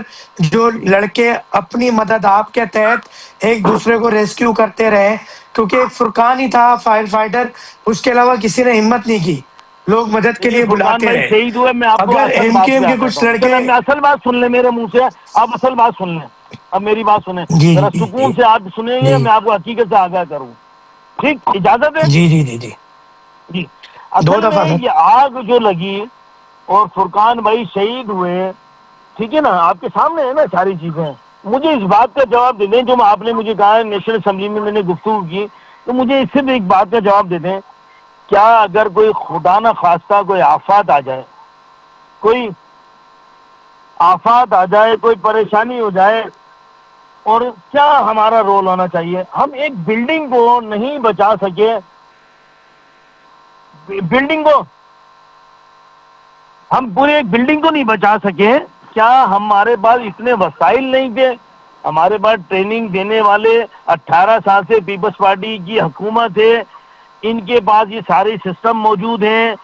[SPEAKER 1] جو لڑکے اپنی مدد آپ کے تحت ایک دوسرے کو ریسکیو کرتے رہے، کیونکہ ایک فرقان ہی تھا فائر فائٹر، اس کے علاوہ کسی نے ہمت نہیں کی، لوگ مدد کے
[SPEAKER 2] دیکھیے
[SPEAKER 1] لیے
[SPEAKER 2] فرقان
[SPEAKER 1] بلاتے
[SPEAKER 2] بھائی
[SPEAKER 1] رہے.
[SPEAKER 2] شہید ہوئے. میں آپ کو
[SPEAKER 1] اگر
[SPEAKER 2] اصل
[SPEAKER 1] ایم
[SPEAKER 2] بات
[SPEAKER 1] کیو
[SPEAKER 2] پہ
[SPEAKER 1] ایم
[SPEAKER 2] آ
[SPEAKER 1] کے
[SPEAKER 2] جاتا
[SPEAKER 1] کچھ
[SPEAKER 2] ہوں.
[SPEAKER 1] لڑکے،
[SPEAKER 2] چلے میں اصل بات سن لیں میرے منہ سے، آپ اصل بات سن لیں. اب میری بات سنیں
[SPEAKER 1] جی
[SPEAKER 2] ذرا،
[SPEAKER 1] جی
[SPEAKER 2] سکون
[SPEAKER 1] جی
[SPEAKER 2] سے آپ سنیں گے،
[SPEAKER 1] جی
[SPEAKER 2] میں آپ کو حقیقت سے آگاہ کروں. ٹھیک، اجازت ہے؟
[SPEAKER 1] جی جی جی جی
[SPEAKER 2] جی.
[SPEAKER 1] دو
[SPEAKER 2] اصل
[SPEAKER 1] دفعہ
[SPEAKER 2] میں
[SPEAKER 1] سر.
[SPEAKER 2] یہ آگ جو لگی اور فرقان بھائی شہید ہوئے، ٹھیک ہے نا، آپ کے سامنے ہے نا ساری چیزیں. مجھے اس بات کا جواب دے دیں جو آپ نے مجھے کہا ہے نیشنل اسمبلی میں نے گفتگو کی، تو مجھے اس سے بھی ایک بات کا جواب دے دیں، کیا اگر کوئی خدا نہ خواستہ کوئی آفات آ جائے، کوئی آفات آ جائے، کوئی پریشانی ہو جائے، اور کیا ہمارا رول ہونا چاہیے؟ ہم ایک بلڈنگ کو نہیں بچا سکے، بلڈنگ کو ہم پورے ایک بلڈنگ کو نہیں بچا سکے، کیا ہمارے پاس اتنے وسائل نہیں تھے؟ ہمارے پاس ٹریننگ دینے والے 18 سال سے پیپلز پارٹی کی حکومت ہے، ان کے پاس یہ سارے سسٹم موجود ہیں،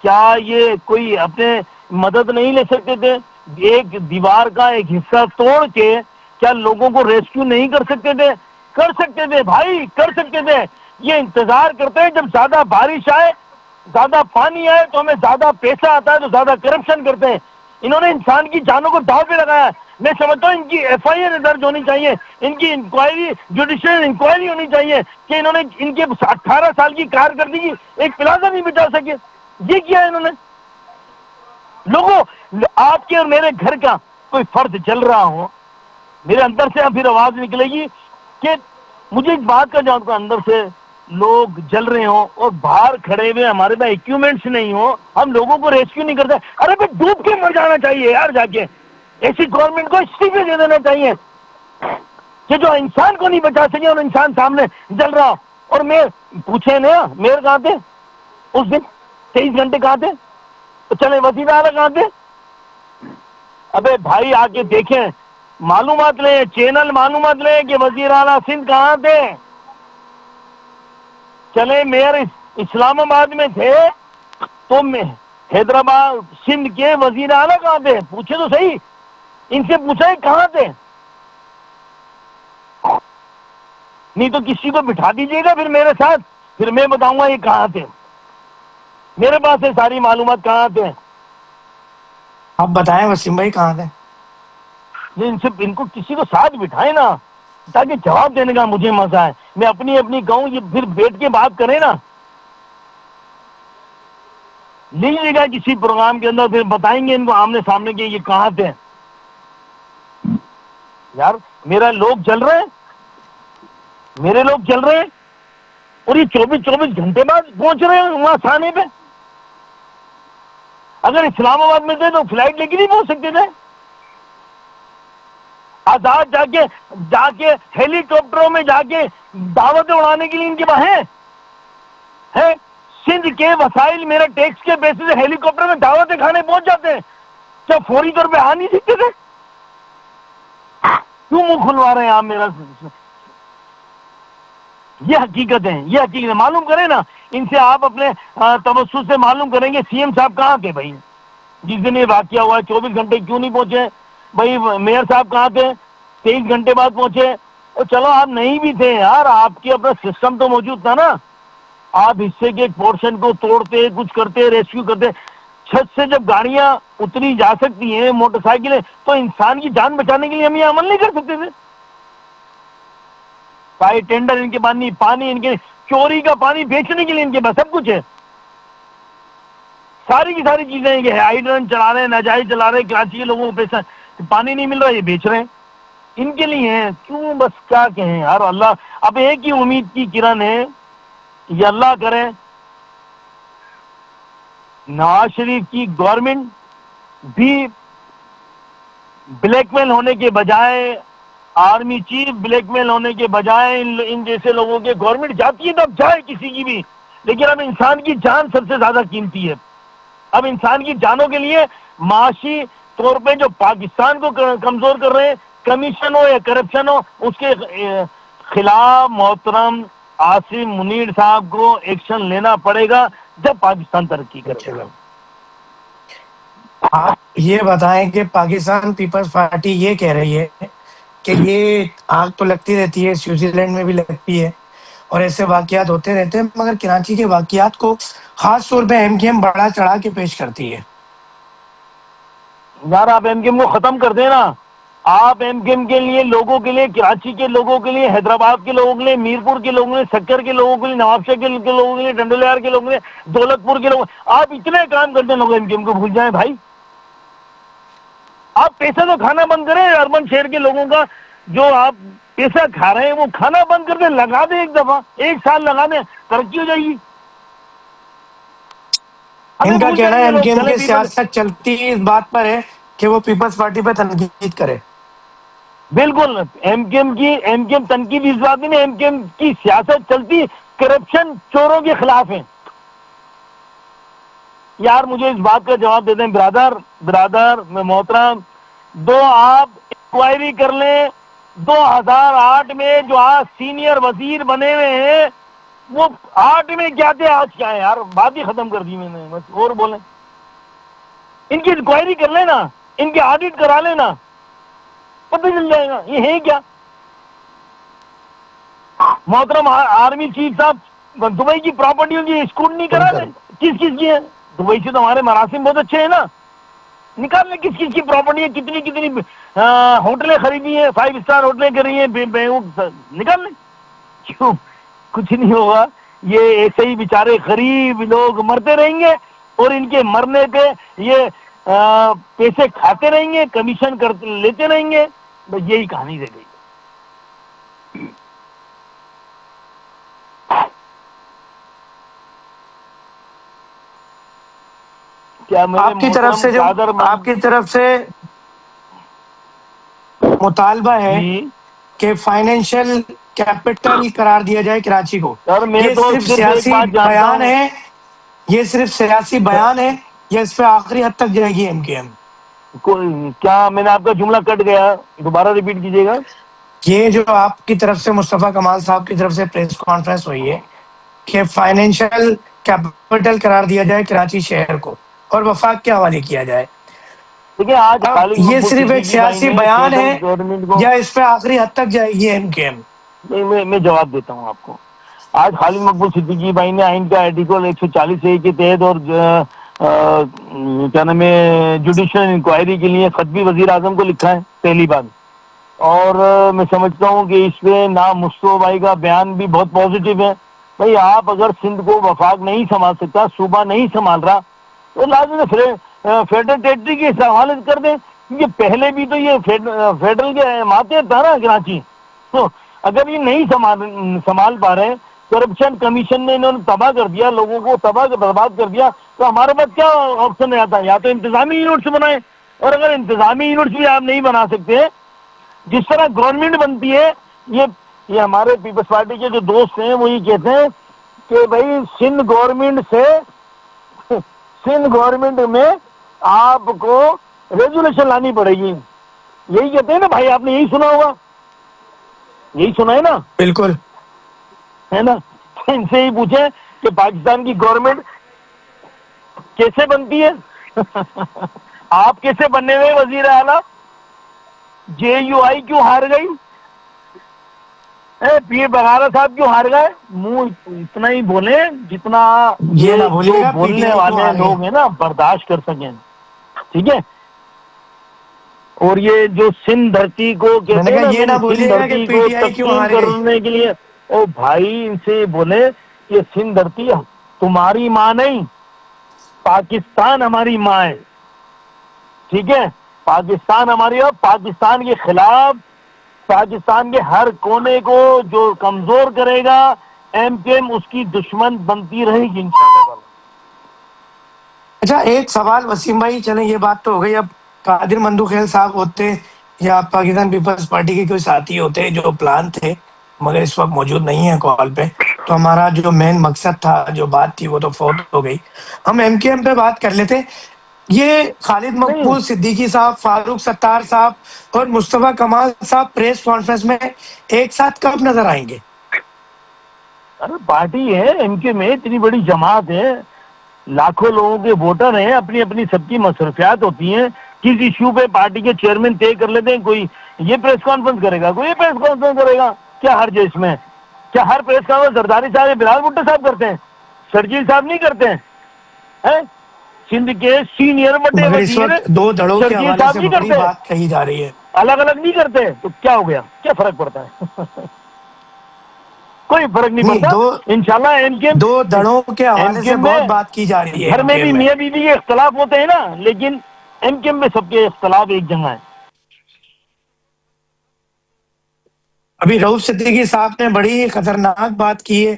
[SPEAKER 2] کیا یہ کوئی اپنے مدد نہیں لے سکتے تھے؟ ایک دیوار کا ایک حصہ توڑ کے کیا لوگوں کو ریسکیو نہیں کر سکتے تھے؟ کر سکتے تھے بھائی، کر سکتے تھے۔ یہ انتظار کرتے ہیں جب زیادہ بارش آئے، زیادہ پانی آئے تو ہمیں زیادہ پیسہ آتا ہے تو زیادہ کرپشن کرتے ہیں۔ انہوں نے انسان کی جانوں کو داؤ پہ لگایا ہے۔ میں سمجھتا ہوں ان کی ایف آئی آر درج ہونی چاہیے، ان کی انکوائری، جوڈیشل انکوائری ہونی چاہیے کہ انہوں نے ان کے 18 سال کی کارکردگی ایک پلازا نہیں بچا سکے۔ یہ کیا ہے انہوں نے؟ لوگوں، آپ کے اور میرے گھر کا کوئی فرد جل رہا ہو، میرے اندر سے پھر آواز نکلے گی کہ مجھے اس بات کا جواب، اندر سے لوگ جل رہے ہوں اور باہر کھڑے ہوئے ہمارے پاس ایکوپمنٹس نہیں ہو، ہم لوگوں کو ریسکیو نہیں کرتے۔ ارے بھائی ڈوب کے مر جانا چاہیے یار، جا کے ایسی گورنمنٹ کو استعفے دے دینا چاہیے کہ جو انسان کو نہیں بچا سکے اور انسان سامنے جل رہا۔ اور میں پوچھے نا میئر کہاں تھے اس دن؟ 23 گھنٹے کہاں تھے؟ تو چلے وزیر اعلیٰ کہاں تھے؟ ابے بھائی آ کے دیکھیں، معلومات لیں، چینل معلومات لیں کہ وزیر اعلیٰ سندھ کہاں تھے۔ چلے میئر اسلام آباد میں تھے تو میں حیدرآباد سندھ کے وزیر اعلیٰ کہاں تھے؟ پوچھے تو صحیح، ان سے پوچھا ہے کہاں تھے؟ نہیں تو کسی کو بٹھا دیجیے گا پھر میرے ساتھ، پھر میں بتاؤں گا یہ کہاں تھے، میرے پاس ہے ساری معلومات کہاں تھے۔
[SPEAKER 1] آپ بتائیں وسیم بھائی کہاں تھے؟
[SPEAKER 2] ان کو کسی کو ساتھ بٹھائے نا تاکہ جواب دینے کا مجھے مزہ آئے، میں اپنی کہوں، یہ پھر بیٹھ کے بات کریں نا، لیجیے گا کسی پروگرام کے اندر، پھر بتائیں گے ان کو آمنے سامنے کہ یہ کہاں تھے۔ یار میرا لوگ جل رہے ہیں، میرے لوگ جل رہے ہیں، اور یہ 24 گھنٹے بعد پہنچ رہے ہیں وہاں تھانے پہ۔ اگر اسلام آباد میں تھے تو فلائٹ لے کے نہیں پہنچ سکتے تھے؟ آزاد جا کے ہیلی کاپٹروں میں جا کے دعوتیں اڑانے کے لیے ان کے پاس ہے۔ سندھ کے وسائل میرے ٹیکس کے بیسس سے ہیلی کاپٹر میں دعوتیں کھانے پہنچ جاتے ہیں، کیا فوری طور پہ آ نہیں سکتے تھے؟ کیوں منہ کھلوا رہے ہیں آپ میرا؟ یہ حقیقت ہے، یہ حقیقت معلوم کریں نا ان سے، آپ اپنے توسط سے معلوم کریں گے سی ایم صاحب کہاں تھے بھائی جس دن یہ واقعہ ہوا ہے؟ 24 گھنٹے کیوں نہیں پہنچے بھائی؟ میئر صاحب کہاں تھے؟ 23 گھنٹے بعد پہنچے۔ اور چلو آپ نہیں بھی تھے یار، آپ کے اپنا سسٹم تو موجود تھا نا، آپ حصے کے ایک پورشن کو توڑتے، کچھ کرتے، ریسکیو کرتے۔ چھت سے جب گاڑیاں اتری جا سکتی ہیں، موٹر سائیکلیں، تو انسان کی جان بچانے کے لیے ہم یہ عمل نہیں کر سکتے تھے؟ پائی ٹینڈر ان کے پاس نہیں، پانی ان کے، چوری کا پانی بیچنے کے لیے ان کے پاس سب کچھ ہے، ساری کی ساری چیزیں ہیں کہ ہائیڈرن چلا رہے ہیں، ناجائز چلا رہے ہیں، کراچی کے لوگوں کو پیسہ پانی نہیں مل رہا، یہ بیچ رہے ہیں، ان کے لیے ہیں۔ کیوں بس کیا کہیں یار، اللہ اب ایک ہی امید کی کرن ہے، یہ اللہ کرے نواز شریف کی گورنمنٹ بھی بلیک میل ہونے کے بجائے، آرمی چیف بلیک میل ہونے کے بجائے، ان جیسے لوگوں کے گورنمنٹ جاتی ہے تو اب جائے کسی کی بھی، لیکن اب انسان کی جان سب سے زیادہ قیمتی ہے۔ اب انسان کی جانوں کے لیے معاشی طور پہ جو پاکستان کو کمزور کر رہے ہیں، کمیشن ہو یا کرپشن ہو، اس کے خلاف محترم عاصم منیر صاحب کو ایکشن لینا پڑے گا جب پاکستان ترقی کرے گا۔
[SPEAKER 1] آپ یہ بتائیں کہ پاکستان پیپلز پارٹی یہ کہہ رہی ہے کہ یہ آگ تو لگتی رہتی ہے، سوئٹزر لینڈ میں بھی لگتی ہے اور ایسے واقعات ہوتے رہتے ہیں، مگر کراچی کے واقعات کو خاص طور پہ ایم کیو ایم بڑا چڑھا کے پیش کرتی ہے۔
[SPEAKER 2] یار آپ ایم کیو ایم کو ختم کر دیں نا، آپ ایم کیو ایم کے لیے، لوگوں کے لیے، کراچی کے لوگوں کے لیے، حیدرآباد کے لوگوں کے لیے، میرپور کے لوگوں کے لیے، سکر کے لوگوں کے لیے، نواب شاہ کے لوگوں کے لیے، ڈنڈولیار کے لوگوں کے لیے، دولت پور کے لوگوں، آپ اتنے کام کرتے ہیں، لوگ ایم کیو ایم کو بھول جائیں بھائی۔ آپ پیسہ تو کھانا بند کریں اربن شہر کے لوگوں کا، جو آپ پیسہ کھا رہے ہیں وہ کھانا بند کر دیں, لگا دیں ایک دفعہ, 1 سال لگا دیں, ترقی ہو جائے گی. ہمیں
[SPEAKER 1] ان کا
[SPEAKER 2] بھول
[SPEAKER 1] کہنا
[SPEAKER 2] جائیں
[SPEAKER 1] ہے
[SPEAKER 2] گے
[SPEAKER 1] ایم
[SPEAKER 2] لوگ,
[SPEAKER 1] کیو ایم
[SPEAKER 2] چلے
[SPEAKER 1] کی
[SPEAKER 2] پیپل.
[SPEAKER 1] سیاست چلتی اس بات پر ہے کہ وہ پیپلز پارٹی پہ تنقید کرے.
[SPEAKER 2] بالکل, ایم کیو ایم تنقید اس بات میں, ایم کیو ایم کی سیاست چلتی کرپشن چوروں کے خلاف ہے. یار مجھے اس بات کا جواب دے دیں برادر میں محترم, آپ انکوائری کر لیں, 2008 میں جو آج سینئر وزیر بنے ہوئے ہیں وہ 8 میں کیا تھے, آج کیا ہے یار, بات ہی ختم کر دی میں نے, بس اور بولیں. ان کی انکوائری کر لینا, ان کے آڈٹ کرا لینا, پتہ چل جائے گا یہ ہے کیا. محترم آرمی چیف صاحب دبئی کی پراپرٹیوں کی اسکروٹنی کرا دیں, کس کس کی ہے. دبئی سے تو ہمارے مراسم بہت اچھے ہیں نا, نکال لیں کس کس کی پراپرٹی ہے, کتنی ہوٹلیں خریدی ہیں, 5 اسٹار ہوٹلیں کری ہیں, نکال لیں. کیوں, کچھ نہیں ہوگا. یہ ایسے ہی بیچارے غریب لوگ مرتے رہیں گے اور ان کے مرنے پہ یہ پیسے کھاتے رہیں گے, کمیشن لیتے رہیں گے, بس یہی کہانی رہ گئی. کیا میرے
[SPEAKER 1] آپ کی طرف
[SPEAKER 2] محترم
[SPEAKER 1] سے جو
[SPEAKER 2] قادر
[SPEAKER 1] آپ کی طرف سے مطالبہ ہے
[SPEAKER 2] جی
[SPEAKER 1] کہ فائنینشیل کیپٹل قرار دیا جائے کراچی کو,
[SPEAKER 2] سر, میں
[SPEAKER 1] یہ
[SPEAKER 2] تو
[SPEAKER 1] صرف
[SPEAKER 2] صرف ایک
[SPEAKER 1] سیاسی
[SPEAKER 2] بات جانتا
[SPEAKER 1] بیان
[SPEAKER 2] ہوں.
[SPEAKER 1] ہے, یہ صرف سیاسی بیان ہے یا اس پہ آخری حد تک جائے گی ایم کیو ایم؟
[SPEAKER 2] کیا میں نے آپ کا جملہ کٹ گیا, دوبارہ ریپیٹ کیجیے گا.
[SPEAKER 1] یہ جو آپ کی طرف سے مصطفیٰ کمال صاحب کی طرف سے پریس کانفرنس ہوئی ہے کہ فائنینشیل کیپٹل قرار دیا جائے کراچی شہر کو اور وفاق کے حوالے کیا جائے,
[SPEAKER 2] دیکھیں آج
[SPEAKER 1] اب
[SPEAKER 2] خالد
[SPEAKER 1] یہ
[SPEAKER 2] مقبول
[SPEAKER 1] صرف ایک
[SPEAKER 2] صدیقی بھائی
[SPEAKER 1] سیاسی
[SPEAKER 2] نے
[SPEAKER 1] بیان
[SPEAKER 2] فیڈرل
[SPEAKER 1] ہے
[SPEAKER 2] گورنمنٹ کو,
[SPEAKER 1] یا اس پہ آخری حد تک جائے گی ایم کیو ایم؟
[SPEAKER 2] نہیں میں جواب دیتا ہوں آپ کو. آج خالد مقبول صدیقی بھائی نے آئین کا آرٹیکل 140A کے تحت اور کیا نام ہے جوڈیشل انکوائری کے لیے خط بھی وزیر اعظم کو لکھا ہے پہلی بار. اور میں سمجھتا ہوں کہ اس پہ نام مصطفیٰ بھائی کا بیان بھی بہت پازیٹیو ہے. بھائی آپ اگر سندھ کو وفاق نہیں سنبھال سکتا, صوبہ نہیں سنبھال رہا, تو لازم فیڈرل ٹیریٹری کے حوالے کر دیں, کیونکہ پہلے بھی تو یہ فیڈرل کے ماتحت تھا نا کراچی. تو اگر یہ نہیں سنبھال پا رہے, کرپشن کمیشن نے انہوں نے تباہ کر دیا, لوگوں کو تباہ برباد کر دیا, تو ہمارے پاس کیا آپشن رہتا ہے, یا تو انتظامی یونٹس بنائیں. اور اگر انتظامی یونٹس بھی آپ نہیں بنا سکتے, جس طرح گورنمنٹ بنتی ہے, یہ ہمارے پیپلز پارٹی کے جو دوست ہیں وہ یہ کہتے ہیں کہ بھائی سندھ گورنمنٹ میں آپ کو ریزولوشن لانی پڑے گی. یہی کہتے ہیں نا بھائی, آپ نے یہی سنا ہوگا, یہی سنا ہے نا,
[SPEAKER 1] بالکل.
[SPEAKER 2] ہے نا. ان سے ہی پوچھیں کہ پاکستان کی گورنمنٹ کیسے بنتی ہے. آپ کیسے بننے ہوئے وزیر اعلیٰ, JUI کیوں ہار گئی, پیر بغارہ صاحب کیوں ہار گئے. منہ اتنا ہی بولیں جتنا
[SPEAKER 1] یہ نہ
[SPEAKER 2] یہ
[SPEAKER 1] بھولیے
[SPEAKER 2] جو
[SPEAKER 1] گا پی ٹی
[SPEAKER 2] بولنے
[SPEAKER 1] آئی کیوں
[SPEAKER 2] والے
[SPEAKER 1] ہار گئی.
[SPEAKER 2] لوگ ہیں نا برداشت کر سکیں, ٹھیک ہے. اور یہ جو سندھ دھرتی کو
[SPEAKER 1] میں
[SPEAKER 2] کہتے
[SPEAKER 1] نے
[SPEAKER 2] ہیں
[SPEAKER 1] کہا
[SPEAKER 2] نا,
[SPEAKER 1] یہ
[SPEAKER 2] میں نے
[SPEAKER 1] نہ
[SPEAKER 2] سندھ
[SPEAKER 1] بھولیے گا کہ
[SPEAKER 2] دھرتی
[SPEAKER 1] پی
[SPEAKER 2] کو
[SPEAKER 1] ٹی آئی کیوں
[SPEAKER 2] تسلیم
[SPEAKER 1] ہار گئی.
[SPEAKER 2] کرنے کے لیے, او بھائی ان سے بولے کہ سندھ دھرتی تمہاری ماں نہیں, پاکستان ہماری ماں ہے, ٹھیک ہے. پاکستان ہماری, اور پاکستان کے خلاف, پاکستان کے ہر کونے کو جو کمزور کرے گا, ایم کیو ایم اس کی دشمن بنتی رہے گی انشاءاللہ.
[SPEAKER 1] اچھا ایک سوال وسیم بھائی, چلیں یہ بات تو ہو گئی, اب قادر مندو خیل صاحب ہوتے یا پاکستان پیپلز پارٹی کے کوئی ساتھی ہوتے جو پلان تھے مگر اس وقت موجود نہیں ہے کال پہ, تو ہمارا جو مین مقصد تھا, جو بات تھی وہ تو فوت ہو گئی. ہم ایم کیو ایم پہ بات کر لیتے. یہ خالد
[SPEAKER 2] نہیں,
[SPEAKER 1] مقبول صدیقی صاحب, فاروق ستار صاحب اور مصطفیٰ کمال صاحب پریس کانفرنس میں ایک ساتھ کب نظر آئیں گے؟
[SPEAKER 2] ارے پارٹی ہے ایم کیو میں, اتنی بڑی جماعت ہے, لاکھوں لوگوں کے ووٹر ہیں, اپنی اپنی سب کی مصروفیات ہوتی ہیں. کس ایشو پہ پارٹی کے چیئرمین طے کر لیتے ہیں, کوئی یہ پریس کانفرنس کرے گا, کوئی یہ پریس کانفرنس کرے گا, کیا حرج ہے اس میں. کیا ہر پریس کانفرنس زرداری صاحب یا بلال بھٹو صاحب کرتے ہیں, شرجیل صاحب نہیں کرتے ہیں. سندھ کے سینئر بڑے
[SPEAKER 1] مگر اس
[SPEAKER 2] وزیر
[SPEAKER 1] وقت دو دڑوں کے
[SPEAKER 2] شرجیل
[SPEAKER 1] حوالے
[SPEAKER 2] صاحب
[SPEAKER 1] سے
[SPEAKER 2] نہیں
[SPEAKER 1] بڑی
[SPEAKER 2] کرتے,
[SPEAKER 1] بات کہی جا رہی ہے.
[SPEAKER 2] الگ الگ نہیں کرتے, تو کیا ہو گیا, کیا فرق پڑتا ہے. کوئی فرق نہیں
[SPEAKER 1] نہیں,
[SPEAKER 2] پڑتا. انشاءاللہ ایم کیو
[SPEAKER 1] دو دڑوں کے
[SPEAKER 2] ایم
[SPEAKER 1] حوالے
[SPEAKER 2] کیو
[SPEAKER 1] سے
[SPEAKER 2] میں
[SPEAKER 1] بہت بات کی جا رہی ہے
[SPEAKER 2] گھر
[SPEAKER 1] ایم
[SPEAKER 2] میں
[SPEAKER 1] کیو
[SPEAKER 2] بھی
[SPEAKER 1] ایم میں.
[SPEAKER 2] میاں بیوی کے اختلاف ہوتے ہیں نا, لیکن ایم کیو میں سب کے اختلاف ایک جگہ ہے.
[SPEAKER 1] ابھی رؤف صدیقی صاحب نے بڑی خطرناک بات کی ہے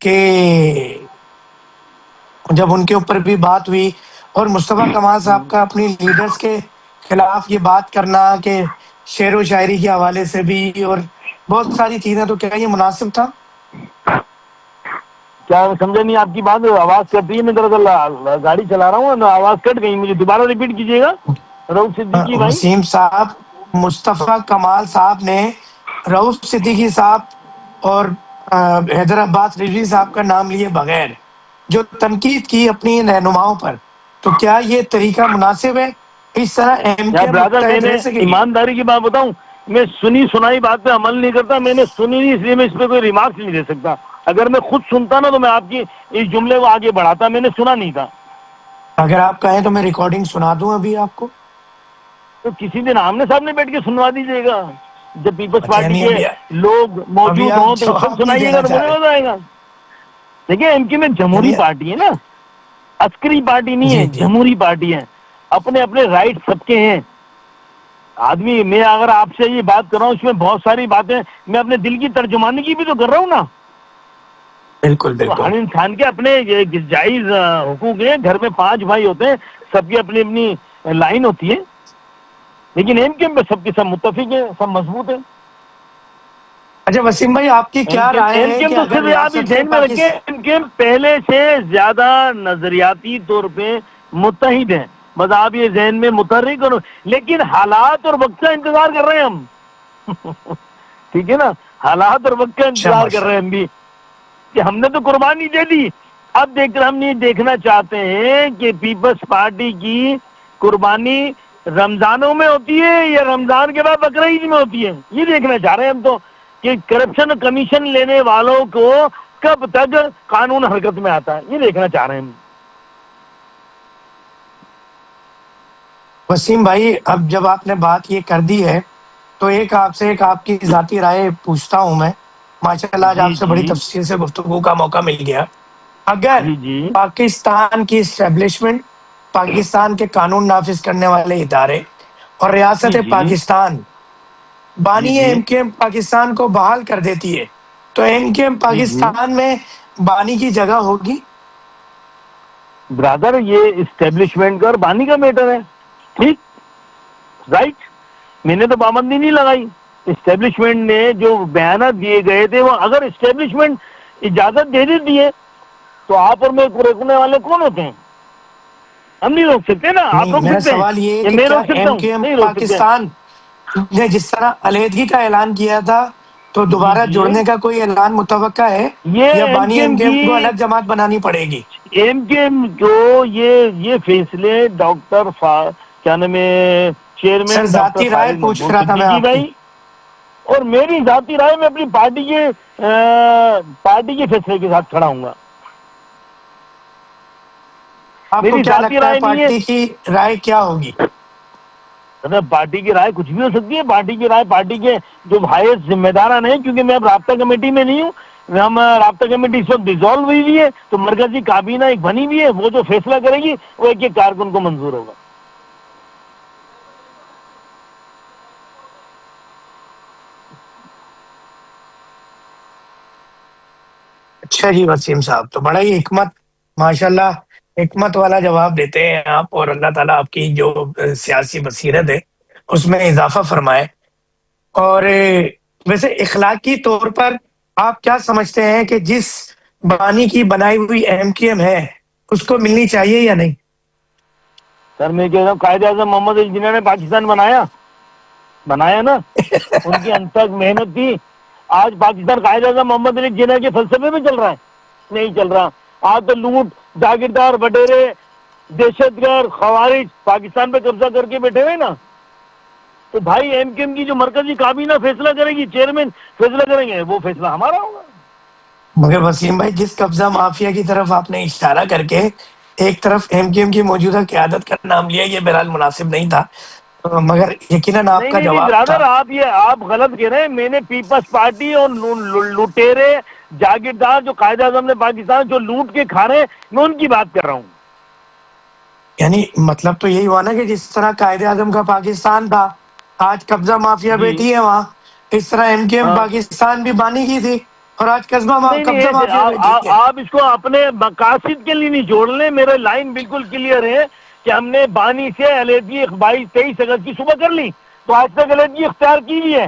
[SPEAKER 1] کہ جب ان کے اوپر بھی بات ہوئی اور مصطفیٰ کمال صاحب کا اپنی لیڈرز کے خلاف یہ بات کرنا کہ شعر و شاعری کے حوالے سے بھی اور بہت ساری چیزیں، تو کیا یہ مناسب تھا؟
[SPEAKER 2] کیا سمجھا نہیں آپ کی بات؟ آواز کٹ رہی ہے، میں دراصل گاڑی چلا رہا ہوں، آواز کٹ گئی، مجھے دوبارہ ریپیٹ کیجیے گا رؤف صدیقی بھائی۔
[SPEAKER 1] وسیم صاحب، مصطفیٰ کمال صاحب نے رؤف صدیقی صاحب اور حیدر عباس رضوی صاحب کا نام لیے بغیر جو تنقید کی اپنی رہنماؤں پر، تو کیا یہ طریقہ مناسب ہے؟ اس طرح ایم
[SPEAKER 2] یا
[SPEAKER 1] کیو
[SPEAKER 2] برادر، میں
[SPEAKER 1] متحد
[SPEAKER 2] نے
[SPEAKER 1] رہ سکے گی؟
[SPEAKER 2] ایمانداری کی بات بتاؤں، میں سنی سنائی بات پہ عمل نہیں کرتا، میں نے سنی نہیں، اس لیے میں اس پہ کوئی ریمارکس نہیں دے سکتا۔ اگر میں خود سنتا نا تو میں آپ کی اس جملے کو آگے بڑھاتا، میں نے سنا نہیں تھا۔
[SPEAKER 1] اگر آپ کہیں تو میں ریکارڈنگ سنا دوں ابھی آپ کو۔
[SPEAKER 2] تو کسی دن آمنے سامنے بیٹھ کے سنوا دیجیے گا، جب پیپلز
[SPEAKER 1] اچھا،
[SPEAKER 2] پارٹی
[SPEAKER 1] یعنی
[SPEAKER 2] کے لوگ
[SPEAKER 1] ابھی
[SPEAKER 2] موجود
[SPEAKER 1] آپ
[SPEAKER 2] ہوں تو اس وقت
[SPEAKER 1] جواب نہیں
[SPEAKER 2] سنائیے گا
[SPEAKER 1] دینا
[SPEAKER 2] تو
[SPEAKER 1] چاہ
[SPEAKER 2] مجھے
[SPEAKER 1] رہے؟
[SPEAKER 2] ہو جائے گا۔ دیکھیں ان کی میں جمہوری
[SPEAKER 1] یعنی
[SPEAKER 2] پارٹی ہے نا، عسکری پارٹی نہیں ہے،
[SPEAKER 1] جی جی،
[SPEAKER 2] جمہوری پارٹی ہے، اپنے اپنے رائٹ سب کے ہیں۔ آدمی، میں اگر آپ سے یہ بات کر رہا ہوں اس میں بہت ساری باتیں میں اپنے دل کی ترجمانی کی بھی تو کر رہا ہوں نا۔
[SPEAKER 1] بالکل
[SPEAKER 2] تو
[SPEAKER 1] بالکل۔
[SPEAKER 2] ہر انسان کے اپنے جائز حقوق ہیں، گھر میں 5 بھائی ہوتے ہیں، سب کی اپنی اپنی لائن ہوتی ہے، لیکن ایم کیو ایم پہ سب کے سب متفق ہیں، سب مضبوط ہیں۔
[SPEAKER 1] اچھا وسیم بھائی، آپ کی کیا رائے
[SPEAKER 2] ایم
[SPEAKER 1] ہے
[SPEAKER 2] کیو ایم
[SPEAKER 1] کہ
[SPEAKER 2] تو
[SPEAKER 1] اگر
[SPEAKER 2] صرف آپ یہ
[SPEAKER 1] ریاست
[SPEAKER 2] ذہن میں رکھیں،
[SPEAKER 1] پاکستان،
[SPEAKER 2] ایم کیو ایم پہلے سے زیادہ نظریاتی طور پہ متحد ہیں، بس آپ یہ ذہن میں متحرک کرو، لیکن حالات اور وقت کا انتظار کر رہے ہیں ہم ٹھیک ہے نا، حالات اور وقت کا
[SPEAKER 1] اچھا
[SPEAKER 2] انتظار کر
[SPEAKER 1] ماشاء
[SPEAKER 2] رہے ہیں
[SPEAKER 1] اللہ،
[SPEAKER 2] ہم بھی، کہ ہم نے تو قربانی دے دی، اب دیکھ کر ہم یہ دیکھنا چاہتے ہیں کہ پیپلز پارٹی کی قربانی رمضانوں میں ہوتی ہے یا رمضان کے بعد بقرعید میں ہوتی ہے، یہ دیکھنا چاہ رہے ہیں ہم تو، کہ کرپشن کمیشن لینے والوں کو کب تک قانون حرکت میں آتا ہے، یہ دیکھنا چاہ رہے ہیں ہم۔
[SPEAKER 1] وسیم بھائی اب جب آپ نے بات یہ کر دی ہے تو ایک آپ سے ایک آپ کی ذاتی رائے پوچھتا ہوں میں۔ ماشاءاللہ آج
[SPEAKER 2] جی
[SPEAKER 1] آپ سے بڑی
[SPEAKER 2] جی
[SPEAKER 1] تفصیل سے گفتگو کا موقع مل گیا۔ اگر
[SPEAKER 2] جی جی
[SPEAKER 1] پاکستان کی اسٹیبلشمنٹ، پاکستان کے قانون نافذ کرنے والے ادارے اور ریاست
[SPEAKER 2] جی جی
[SPEAKER 1] پاکستان
[SPEAKER 2] جی
[SPEAKER 1] بانی
[SPEAKER 2] جی
[SPEAKER 1] ایم کیو ایم پاکستان کو بحال کر دیتی ہے تو ایم کیو ایم
[SPEAKER 2] جی جی
[SPEAKER 1] پاکستان میں بانی کی جگہ ہوگی؟
[SPEAKER 2] برادر، یہ اسٹیبلشمنٹ کا اور بانی کا میٹر ہے، ٹھیک، رائٹ، میں نے تو پابندی نہیں لگائی، اسٹیبلشمنٹ نے جو بیانات دیے گئے تھے، وہ اگر اسٹیبلشمنٹ اجازت دے دیتی ہے تو آپ اور میں کو روکنے والے کون ہوتے ہیں؟ ہم نہیں روک سکتے نا، آپ
[SPEAKER 1] نہیں،
[SPEAKER 2] روک
[SPEAKER 1] میرا
[SPEAKER 2] سکتے ہیں
[SPEAKER 1] سوال یہ ہے
[SPEAKER 2] یا
[SPEAKER 1] کہ
[SPEAKER 2] میں
[SPEAKER 1] کیا
[SPEAKER 2] روک سکتا
[SPEAKER 1] ایم
[SPEAKER 2] ہوں؟
[SPEAKER 1] کیو ایم
[SPEAKER 2] نہیں روک سکتے۔
[SPEAKER 1] پاکستان نے جس طرح علیحدگی کا اعلان کیا تھا تو
[SPEAKER 2] جی
[SPEAKER 1] دوبارہ
[SPEAKER 2] جی،
[SPEAKER 1] جڑنے کا کوئی اعلان متوقع ہے
[SPEAKER 2] یہ
[SPEAKER 1] یا
[SPEAKER 2] ایم
[SPEAKER 1] بانی
[SPEAKER 2] Q
[SPEAKER 1] M
[SPEAKER 2] M
[SPEAKER 1] Q M کو
[SPEAKER 2] کی،
[SPEAKER 1] الگ جماعت بنانی پڑے گی؟
[SPEAKER 2] ایم کیو ایم کو یہ فیصلے ڈاکٹر کیا نام ہے،
[SPEAKER 1] سر
[SPEAKER 2] چیئرمین ڈاکٹر
[SPEAKER 1] ذاتی رائے
[SPEAKER 2] فارغ
[SPEAKER 1] پوچھ
[SPEAKER 2] مقبول
[SPEAKER 1] رہا تھا میں
[SPEAKER 2] صدیقی
[SPEAKER 1] آپ کی۔
[SPEAKER 2] بھائی اور میری ذاتی رائے میں اپنی پارٹی کے فیصلے کے ساتھ کھڑا ہوں گا،
[SPEAKER 1] آپ کو
[SPEAKER 2] میری
[SPEAKER 1] کیا
[SPEAKER 2] ذاتی
[SPEAKER 1] لگتا ہے
[SPEAKER 2] رائے نہیں ہے۔
[SPEAKER 1] پارٹی کی رائے کیا ہوگی؟
[SPEAKER 2] پارٹی کی رائے کچھ بھی ہو سکتی ہے، پارٹی کی رائے پارٹی کے جو ہائیسٹ ذمہ داران ہیں، کیونکہ میں اب رابطہ کمیٹی میں نہیں ہوں، ہم رابطہ کمیٹی اس وقت ڈیزالو ہوئی ہوئی ہے، تو مرکزی کابینہ ایک بنی ہوئی ہے، وہ جو فیصلہ کرے گی وہ ایک ایک کارکن کو منظور ہوگا۔
[SPEAKER 1] اچھا جی وسیم صاحب، تو بڑا ہی ماشاءاللہ حکمت والا جواب دیتے ہیں آپ، اور اللہ تعالیٰ آپ کی جو سیاسی بصیرت ہے اس میں اضافہ فرمائے۔ اور ویسے اخلاقی طور پر آپ کیا سمجھتے ہیں کہ جس بانی کی بنائی ہوئی ایم کیو ایم ہے اس کو ملنی چاہیے یا نہیں؟
[SPEAKER 2] سر میں کہہ رہا ہوں، قائد اعظم محمد علی جناح نے پاکستان بنایا نا، ان کی انتھک محنت تھی، آج پاکستان قائد اعظم محمد علی جناح کے فلسفے میں چل رہا ہے؟ نہیں چل رہا، آج تو لوٹ، جاگیردار، بٹیرے، دہشت گرد، خوارج پاکستان پہ قبضہ کر کے بیٹھے ہوئے نا۔ تو بھائی ایم کیو ایم کی جو مرکزی کابینہ فیصلہ کرے گی، چیئرمین فیصلہ کریں گے، وہ فیصلہ ہمارا ہوگا۔
[SPEAKER 1] مگر وسیم بھائی، جس قبضہ مافیا کی طرف آپ نے اشارہ کر کے ایک طرف ایم کیو ایم کی موجودہ قیادت کا نام لیا، یہ بہرحال مناسب نہیں تھا، مگر یقیناً آپ
[SPEAKER 2] نہیں
[SPEAKER 1] کا
[SPEAKER 2] نہیں نہیں
[SPEAKER 1] جواب
[SPEAKER 2] برادر،
[SPEAKER 1] تھا۔
[SPEAKER 2] آپ غلط کہہ رہے ہیں، میں نے پیپلز پارٹی اور لٹیرے جاگیردار جو قائد اعظم نے پاکستان جو لوٹ کے کھا رہے ہیں، میں ان کی بات کر رہا ہوں۔
[SPEAKER 1] یعنی مطلب تو یہی ہوا نا کہ جس طرح قائد اعظم کا پاکستان تھا، آج قبضہ مافیا
[SPEAKER 2] جی
[SPEAKER 1] بیٹھی ہے وہاں، اس طرح ایم کیو ایم پاکستان بھی بانی کی تھی اور آج قصبہ قبضہ مافیا میں ٹھیک ہے.
[SPEAKER 2] آپ اس کو اپنے مقاصد کے لیے نہیں جوڑ لیں. میرے لائن بالکل کلیئر ہے کہ ہم نے بانی سے علیحدگی 22-23 اگست کی صبح کر لی, تو آج تک علیحدگی اختیار کی ہوئی ہے.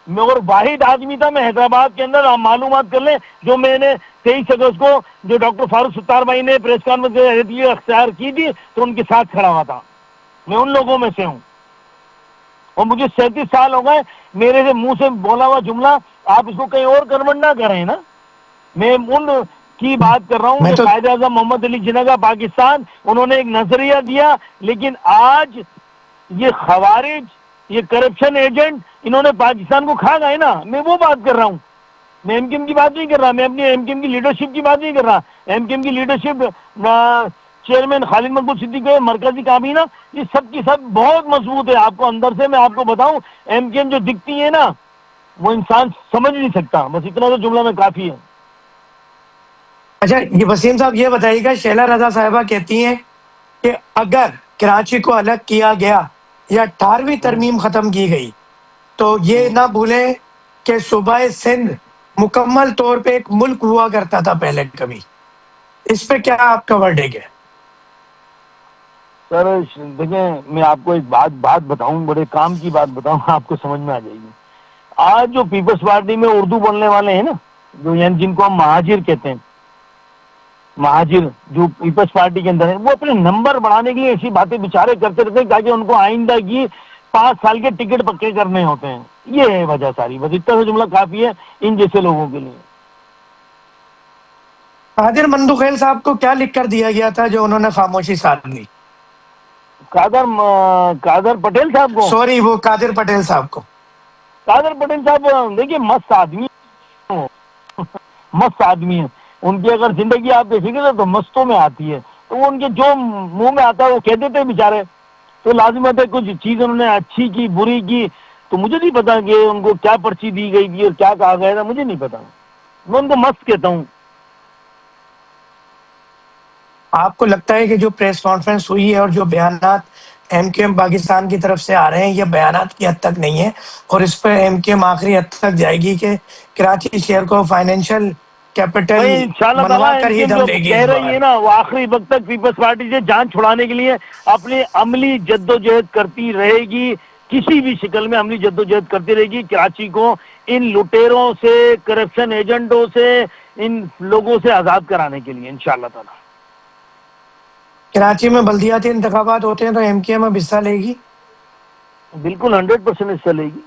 [SPEAKER 2] میں اور واحد آدمی تھا, میں حیدرآباد کے اندر, آپ معلومات کر لیں, جو میں نے 23 اگست کو جو ڈاکٹر فاروق ستار بھائی نے پریس کانفرنس میں علیحدگی اختیار کی تھی تو ان کے ساتھ کھڑا ہوا تھا. میں ان لوگوں میں سے ہوں اور مجھے 37 سال ہو گئے. میرے سے منہ سے بولا ہوا جملہ آپ اس کو کہیں اور کنورٹ نہ کریں نا. میں ان کی بات کر رہا ہوں کہ قائد اعظم محمد علی جناح کا پاکستان, انہوں نے ایک نظریہ دیا, لیکن آج یہ خوارج, یہ کرپشن ایجنٹ, انہوں نے پاکستان کو کھا گئے نا. میں وہ بات کر رہا ہوں, میں ایم کیو ایم کی بات نہیں کر رہا, میں اپنی ایم کیو ایم کی لیڈرشپ کی بات نہیں کر رہا. ایم کیو ایم کی لیڈرشپ, چیئرمین خالد مقبول صدیقی, مرکزی کابینہ, یہ سب کی سب بہت مضبوط ہے. آپ کو اندر سے میں آپ کو بتاؤں, ایم کیو ایم جو دکھتی ہے نا وہ انسان سمجھ نہیں سکتا. بس اتنا تو جملہ میں کافی ہے.
[SPEAKER 1] اچھا یہ وسیم صاحب یہ بتائیے گا, شیلا رضا صاحبہ کہتی ہیں کہ اگر کراچی کو الگ کیا گیا یا 18ویں ترمیم ختم کی گئی تو یہ نہ بھولیں کہ صوبہ سندھ مکمل طور پہ ایک ملک ہوا کرتا تھا پہلے کبھی. اس پہ کیا آپ کا ورڈک ہے؟
[SPEAKER 2] سر دیکھیں, میں آپ کو ایک بات بتاؤں, بڑے کام کی بات بتاؤں, آپ کو سمجھ میں آ جائے گی. آج جو پیپلز پارٹی میں اردو بولنے والے ہیں نا, جو یعنی جن کو ہم مہاجر کہتے ہیں, مہاجر جو پیپلز پارٹی کے اندر ہیں, وہ اپنے نمبر بڑھانے کے لیے ایسی باتیں بیچارے کرتے رہتے ہیں تاکہ ان کو آئندہ کی 5 سال کے ٹکٹ پکے کرنے ہوتے ہیں. یہ ہے وجہ ساری. بس اتنا سا جملہ کافی ہے ان جیسے لوگوں کے لیے.
[SPEAKER 1] قادر مندوخیل صاحب کو کیا لکھ کر دیا گیا تھا جو انہوں نے خاموشی ساتھ لی؟
[SPEAKER 2] قادر پٹیل صاحب کو,
[SPEAKER 1] سوری وہ قادر پٹیل صاحب کو.
[SPEAKER 2] قادر پٹیل صاحب دیکھیے مست آدمی, مست آدمی ہے. ان کی اگر زندگی آپ دیکھیں گے تو مستوں میں آتی ہے, تو وہ ان کے جو منہ میں آتا ہے وہ کہہ دیتے ہیں بیچارے. تو لازمت ہے کچھ چیز انہوں نے اچھی کی بری کی, تو مجھے نہیں پتا کہ ان کو کیا پرچی دی گئی تھی اور کیا کہا گیا تھا, مجھے نہیں پتا. میں ان کو مست کہتا ہوں.
[SPEAKER 1] آپ کو لگتا ہے کہ جو پریس کانفرنس ہوئی ہے اور جو بیانات ایم کیو ایم پاکستان کی طرف سے آ رہے ہیں یہ بیانات کی حد تک نہیں ہے, اور اس پہ ایم کیو ایم آخری حد تک جائے گی کہ کراچی شہر کو فائنینشیل کیپٹل
[SPEAKER 2] انشاءاللہ
[SPEAKER 1] منوا
[SPEAKER 2] تعالیٰ
[SPEAKER 1] کر ہی
[SPEAKER 2] جو
[SPEAKER 1] دم دے گی
[SPEAKER 2] کہہ
[SPEAKER 1] اس
[SPEAKER 2] رہی
[SPEAKER 1] بار؟
[SPEAKER 2] ہے نا, وہ آخری وقت تک پیپلز پارٹی سے جان چھڑانے کے لیے اپنی عملی جدوجہد کرتی رہے گی. کسی بھی شکل میں عملی جدوجہد کرتی رہے گی کراچی کو ان لٹیروں سے, کرپشن ایجنٹوں سے, ان لوگوں سے آزاد کرانے کے لیے انشاءاللہ تعالیٰ.
[SPEAKER 1] کراچی میں بلدیاتی انتخابات ہوتے ہیں تو ایم کیو ایم اب حصہ لے گی؟
[SPEAKER 2] بالکل 100% حصہ لے گی,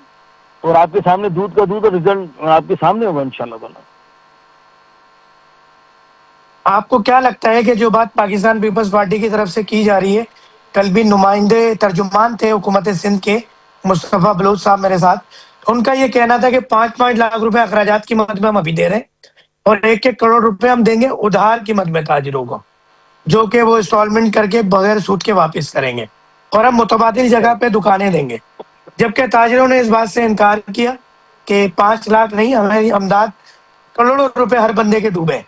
[SPEAKER 2] اور آپ کے سامنے دودھ کا دودھ اور رزلٹ آپ کے سامنے ہوگا انشاءاللہ تعالیٰ.
[SPEAKER 1] آپ کو کیا لگتا ہے کہ جو بات پاکستان پیپلز پارٹی کی طرف سے کی جا رہی ہے, کل بھی نمائندے ترجمان تھے حکومت سندھ کے مصطفیٰ بلوچ صاحب میرے ساتھ, ان کا یہ کہنا تھا کہ 5 لاکھ روپے اخراجات کی مد میں ہم ابھی دے رہے ہیں اور 1 کروڑ روپے ہم دیں گے ادھار کی مد میں تاجروں کو, جو کہ وہ انسٹالمنٹ کر کے بغیر سود کے واپس کریں گے, اور ہم متبادل جگہ پہ دکانیں دیں گے. جبکہ تاجروں نے اس بات سے انکار کیا کہ 5 لاکھ نہیں, ہمیں امداد کروڑوں روپے ہر بندے کے ڈوبے,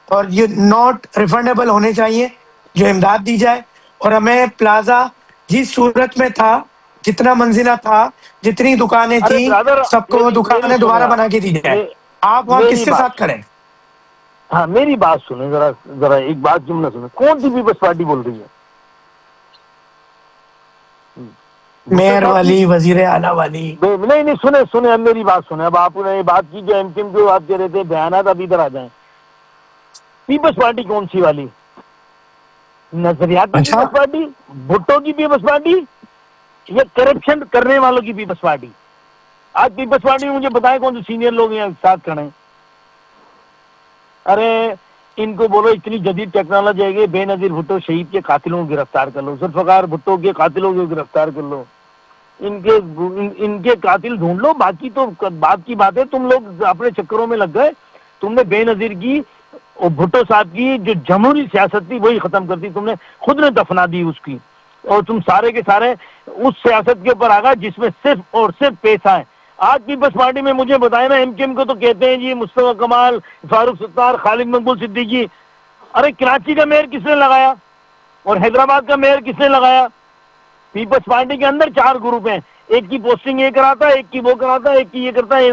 [SPEAKER 1] اور یہ نوٹ ریفنڈیبل ہونے چاہیے جو امداد دی جائے, اور ہمیں پلازا جس صورت میں تھا, جتنا منزلہ تھا, جتنی دکانیں
[SPEAKER 2] ارے
[SPEAKER 1] تھیں,
[SPEAKER 2] برادر
[SPEAKER 1] سب کو
[SPEAKER 2] میری
[SPEAKER 1] دکانیں
[SPEAKER 2] سنیں
[SPEAKER 1] دوبارہ بنا کے دی جائے. آپ وہاں کس
[SPEAKER 2] میری
[SPEAKER 1] کے
[SPEAKER 2] بات
[SPEAKER 1] ساتھ کھڑے ہیں؟
[SPEAKER 2] ہاں میری بات سنیں ذرا ایک بات جملہ سنیں. کون سی پیپلز پارٹی بول رہی ہے؟
[SPEAKER 1] میئر والی, وزیر اعلیٰ والی؟
[SPEAKER 2] نہیں سنیں اب میری بات سنیں. اب آپ نے یہ بات کی جو ایم کیو ایم کے آپ کہہ رہے تھے بیانات اب ادھر آ جائیں. پیپلز پارٹی کون سی والی؟ نظریاتی
[SPEAKER 1] اچھا,
[SPEAKER 2] پیپلز پارٹی, بھٹو کی پیپلز پارٹی, یا کرپشن کرنے والوں کی پیپلز پارٹی؟ آج پیپلز پارٹی میں مجھے بتائیں کون سے سینئر لوگ ہیں ساتھ کھڑے ہیں. ارے ان کو بولو اتنی جدید ٹیکنالوجی ہے کہ بے نظیر بھٹو شہید کے قاتلوں کو گرفتار کر لو, ذوالفقار بھٹو کے قاتلوں کو گرفتار کر لو, ان کے قاتل ڈھونڈ لو. باقی تو بات کی بات ہے, تم لوگ اپنے چکروں میں لگ گئے. تم نے بے نظیر کی اور بھٹو صاحب کی جو جمہوری سیاست تھی وہی ختم کر دی, تم نے خود نے دفنا دی اس کی, اور تم سارے کے سارے اس سیاست کے اوپر آ گئے جس میں صرف اور صرف پیسہ ہے. آج پیپلز پارٹی میں مجھے بتائے نا, ایم کیو ایم کو تو کہتے ہیں جی مصطفیٰ کمال, فاروق ستار, خالد مقبول صدیقی. ارے کراچی کا میئر کس نے لگایا اور حیدرآباد کا میئر کس نے لگایا؟ پیپلز پارٹی کے اندر 4 گروپ ہیں. ایک کی پوسٹنگ یہ کراتا ہے، ایک کی وہ کراتا ہے، ایک کی یہ کرتا ہے،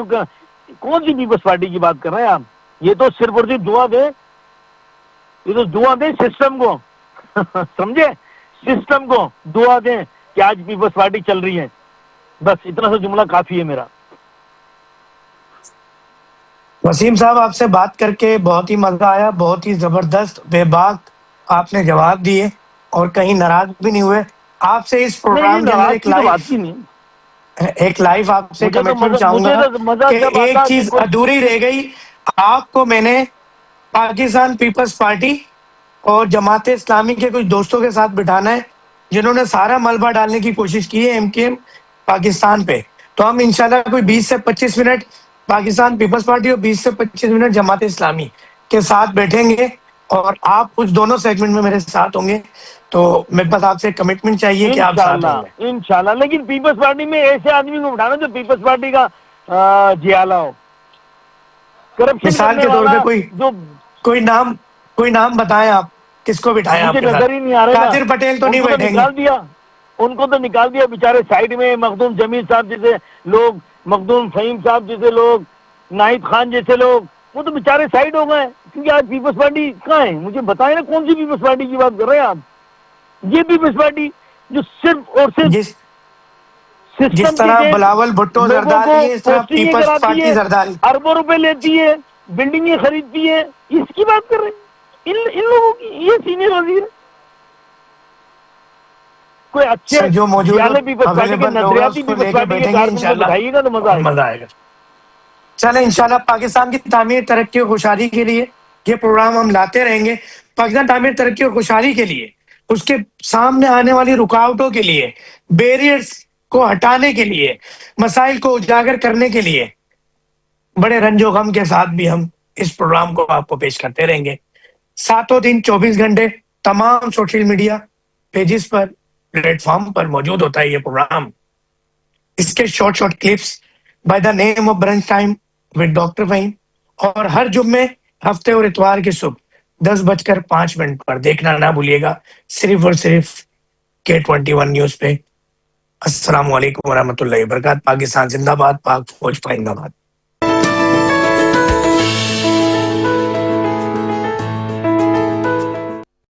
[SPEAKER 2] کون سی پیپلز پارٹی کی بات کر رہے ہیں آپ؟ یہ تو صرف اور صرف دعا دیں، یہ تو دعا دیں سسٹم کو سمجھے، سسٹم کو دعا دیں کہ آج پیپلز پارٹی چل رہی ہے. بس اتنا سا جملہ کافی ہے میرا.
[SPEAKER 1] وسیم صاحب آپ سے بات کر کے بہت ہی مزہ آیا، بہت ہی زبردست بے باک آپ نے جواب دیے اور کہیں ناراض بھی نہیں ہوئے. آپ سے اس
[SPEAKER 2] نہیں
[SPEAKER 1] پروگرام کے اندر
[SPEAKER 2] ناراض کی تو بات ہی نہیں.
[SPEAKER 1] ایک لائیو آپ سے کمٹمنٹ چاہوں
[SPEAKER 2] مجھے
[SPEAKER 1] گا
[SPEAKER 2] تو مزہ
[SPEAKER 1] کہ
[SPEAKER 2] جب
[SPEAKER 1] ایک
[SPEAKER 2] آتا کہ
[SPEAKER 1] چیز
[SPEAKER 2] کوئی
[SPEAKER 1] ادھوری رہ گئی. آپ کو میں نے پاکستان پیپلز پارٹی اور جماعت اسلامی کے کچھ دوستوں کے ساتھ بٹھانا ہے جنہوں نے سارا ملبہ ڈالنے کی کوشش کی ہے ایم کے ایم پاکستان پہ. تو ہم انشاءاللہ کوئی 20 سے 25 منٹ پاکستان پیپلز پارٹی اور 20 سے 25 منٹ جماعت اسلامی کے ساتھ بیٹھیں گے اور آپ کچھ دونوں سیگمنٹ میں میرے ساتھ ہوں گے. تو میرے پاس آپ سے کمٹمنٹ چاہیے کہ آپ ساتھ ہوں گے.
[SPEAKER 2] انشاءاللہ لیکن پیپلز پارٹی میں ایسے آدمی کو اٹھانا جو پیپلز پارٹی کا جیالہ ہو، کرپشن
[SPEAKER 1] مثال
[SPEAKER 2] کرنے
[SPEAKER 1] کے طور
[SPEAKER 2] والا
[SPEAKER 1] پہ
[SPEAKER 2] جو.
[SPEAKER 1] کوئی نام بتائیں آپ کس کو بٹھائیں آپ
[SPEAKER 2] مجھے
[SPEAKER 1] کے ساتھ.
[SPEAKER 2] نظر ہی نہیں آ رہے نا.
[SPEAKER 1] قادر پٹیل تو
[SPEAKER 2] ان
[SPEAKER 1] نہیں
[SPEAKER 2] کو تو
[SPEAKER 1] بیٹھیں گے.
[SPEAKER 2] نکال دیا، ان کو تو نکال دیا بیچارے سائیڈ میں. مخدوم جمیل صاحب جیسے لوگ، مخدوم فہیم صاحب جیسے لوگ، ناہید خان جیسے لوگ، وہ تو بیچارے سائیڈ ہو گئے. کیونکہ آج پیپلز پارٹی کہاں ہے؟ مجھے بتائیں نا کون سی پیپلز پارٹی کی بات کر رہے ہیں آپ؟ یہ پیپلز پارٹی جو صرف اور صرف
[SPEAKER 1] جس
[SPEAKER 2] سسٹم کے
[SPEAKER 1] طرح بلاول
[SPEAKER 2] تحت
[SPEAKER 1] بھٹو
[SPEAKER 2] لوگوں کو
[SPEAKER 1] زرداری ہے اس طرح
[SPEAKER 2] پوسٹنگیں
[SPEAKER 1] پیپلز
[SPEAKER 2] کراتی
[SPEAKER 1] پارٹی
[SPEAKER 2] ہے،
[SPEAKER 1] زرداری.
[SPEAKER 2] اربوں روپے لیتی ہے، بلڈنگیں خریدتی ہے. اس کی بات کر رہے ہیں ان لوگوں کی. یہ سینئر وزیر کوئی اچھے
[SPEAKER 1] سر جو موجود
[SPEAKER 2] جیالے پیپلز پارٹی کے
[SPEAKER 1] اویلیبل لوگ ہیں اس
[SPEAKER 2] نظریاتی
[SPEAKER 1] کو
[SPEAKER 2] پیپلز
[SPEAKER 1] لے کے
[SPEAKER 2] پارٹی کے
[SPEAKER 1] بیٹھیں گے
[SPEAKER 2] کارکن کو
[SPEAKER 1] انشاءاللہ
[SPEAKER 2] بٹھائیے گا تو مزہ
[SPEAKER 1] اور
[SPEAKER 2] آئے گا.
[SPEAKER 1] مزہ آئے گا. چلیں انشاءاللہ پاکستان کی تعمیر، ترقی اور خوشحالی کے لیے یہ پروگرام ہم لاتے رہیں گے. پاکستان تعمیر، ترقی اور خوشحالی کے لیے، اس کے سامنے آنے والی رکاوٹوں کے لیے، بیریئرز کو ہٹانے کے لیے، مسائل کو اجاگر کرنے کے لیے بڑے رنج و غم کے ساتھ بھی ہم اس پروگرام کو آپ کو پیش کرتے رہیں گے. 7 دن 24 گھنٹے تمام سوشل میڈیا پیجز پر، پلیٹ فارم پر موجود ہوتا ہے یہ پروگرام. اس کے short clips by the name of brunch time with doctor Faheem, اور ہر جمعے، ہفتے اور اتوار کی صبح 10:05 پر دیکھنا نہ بھولیے گا، صرف اور صرف K21 نیوز پہ. السلام علیکم ورحمۃ اللہ وبرکاتہ. پاکستان زندہ باد، پاک فوج پائندہ باد.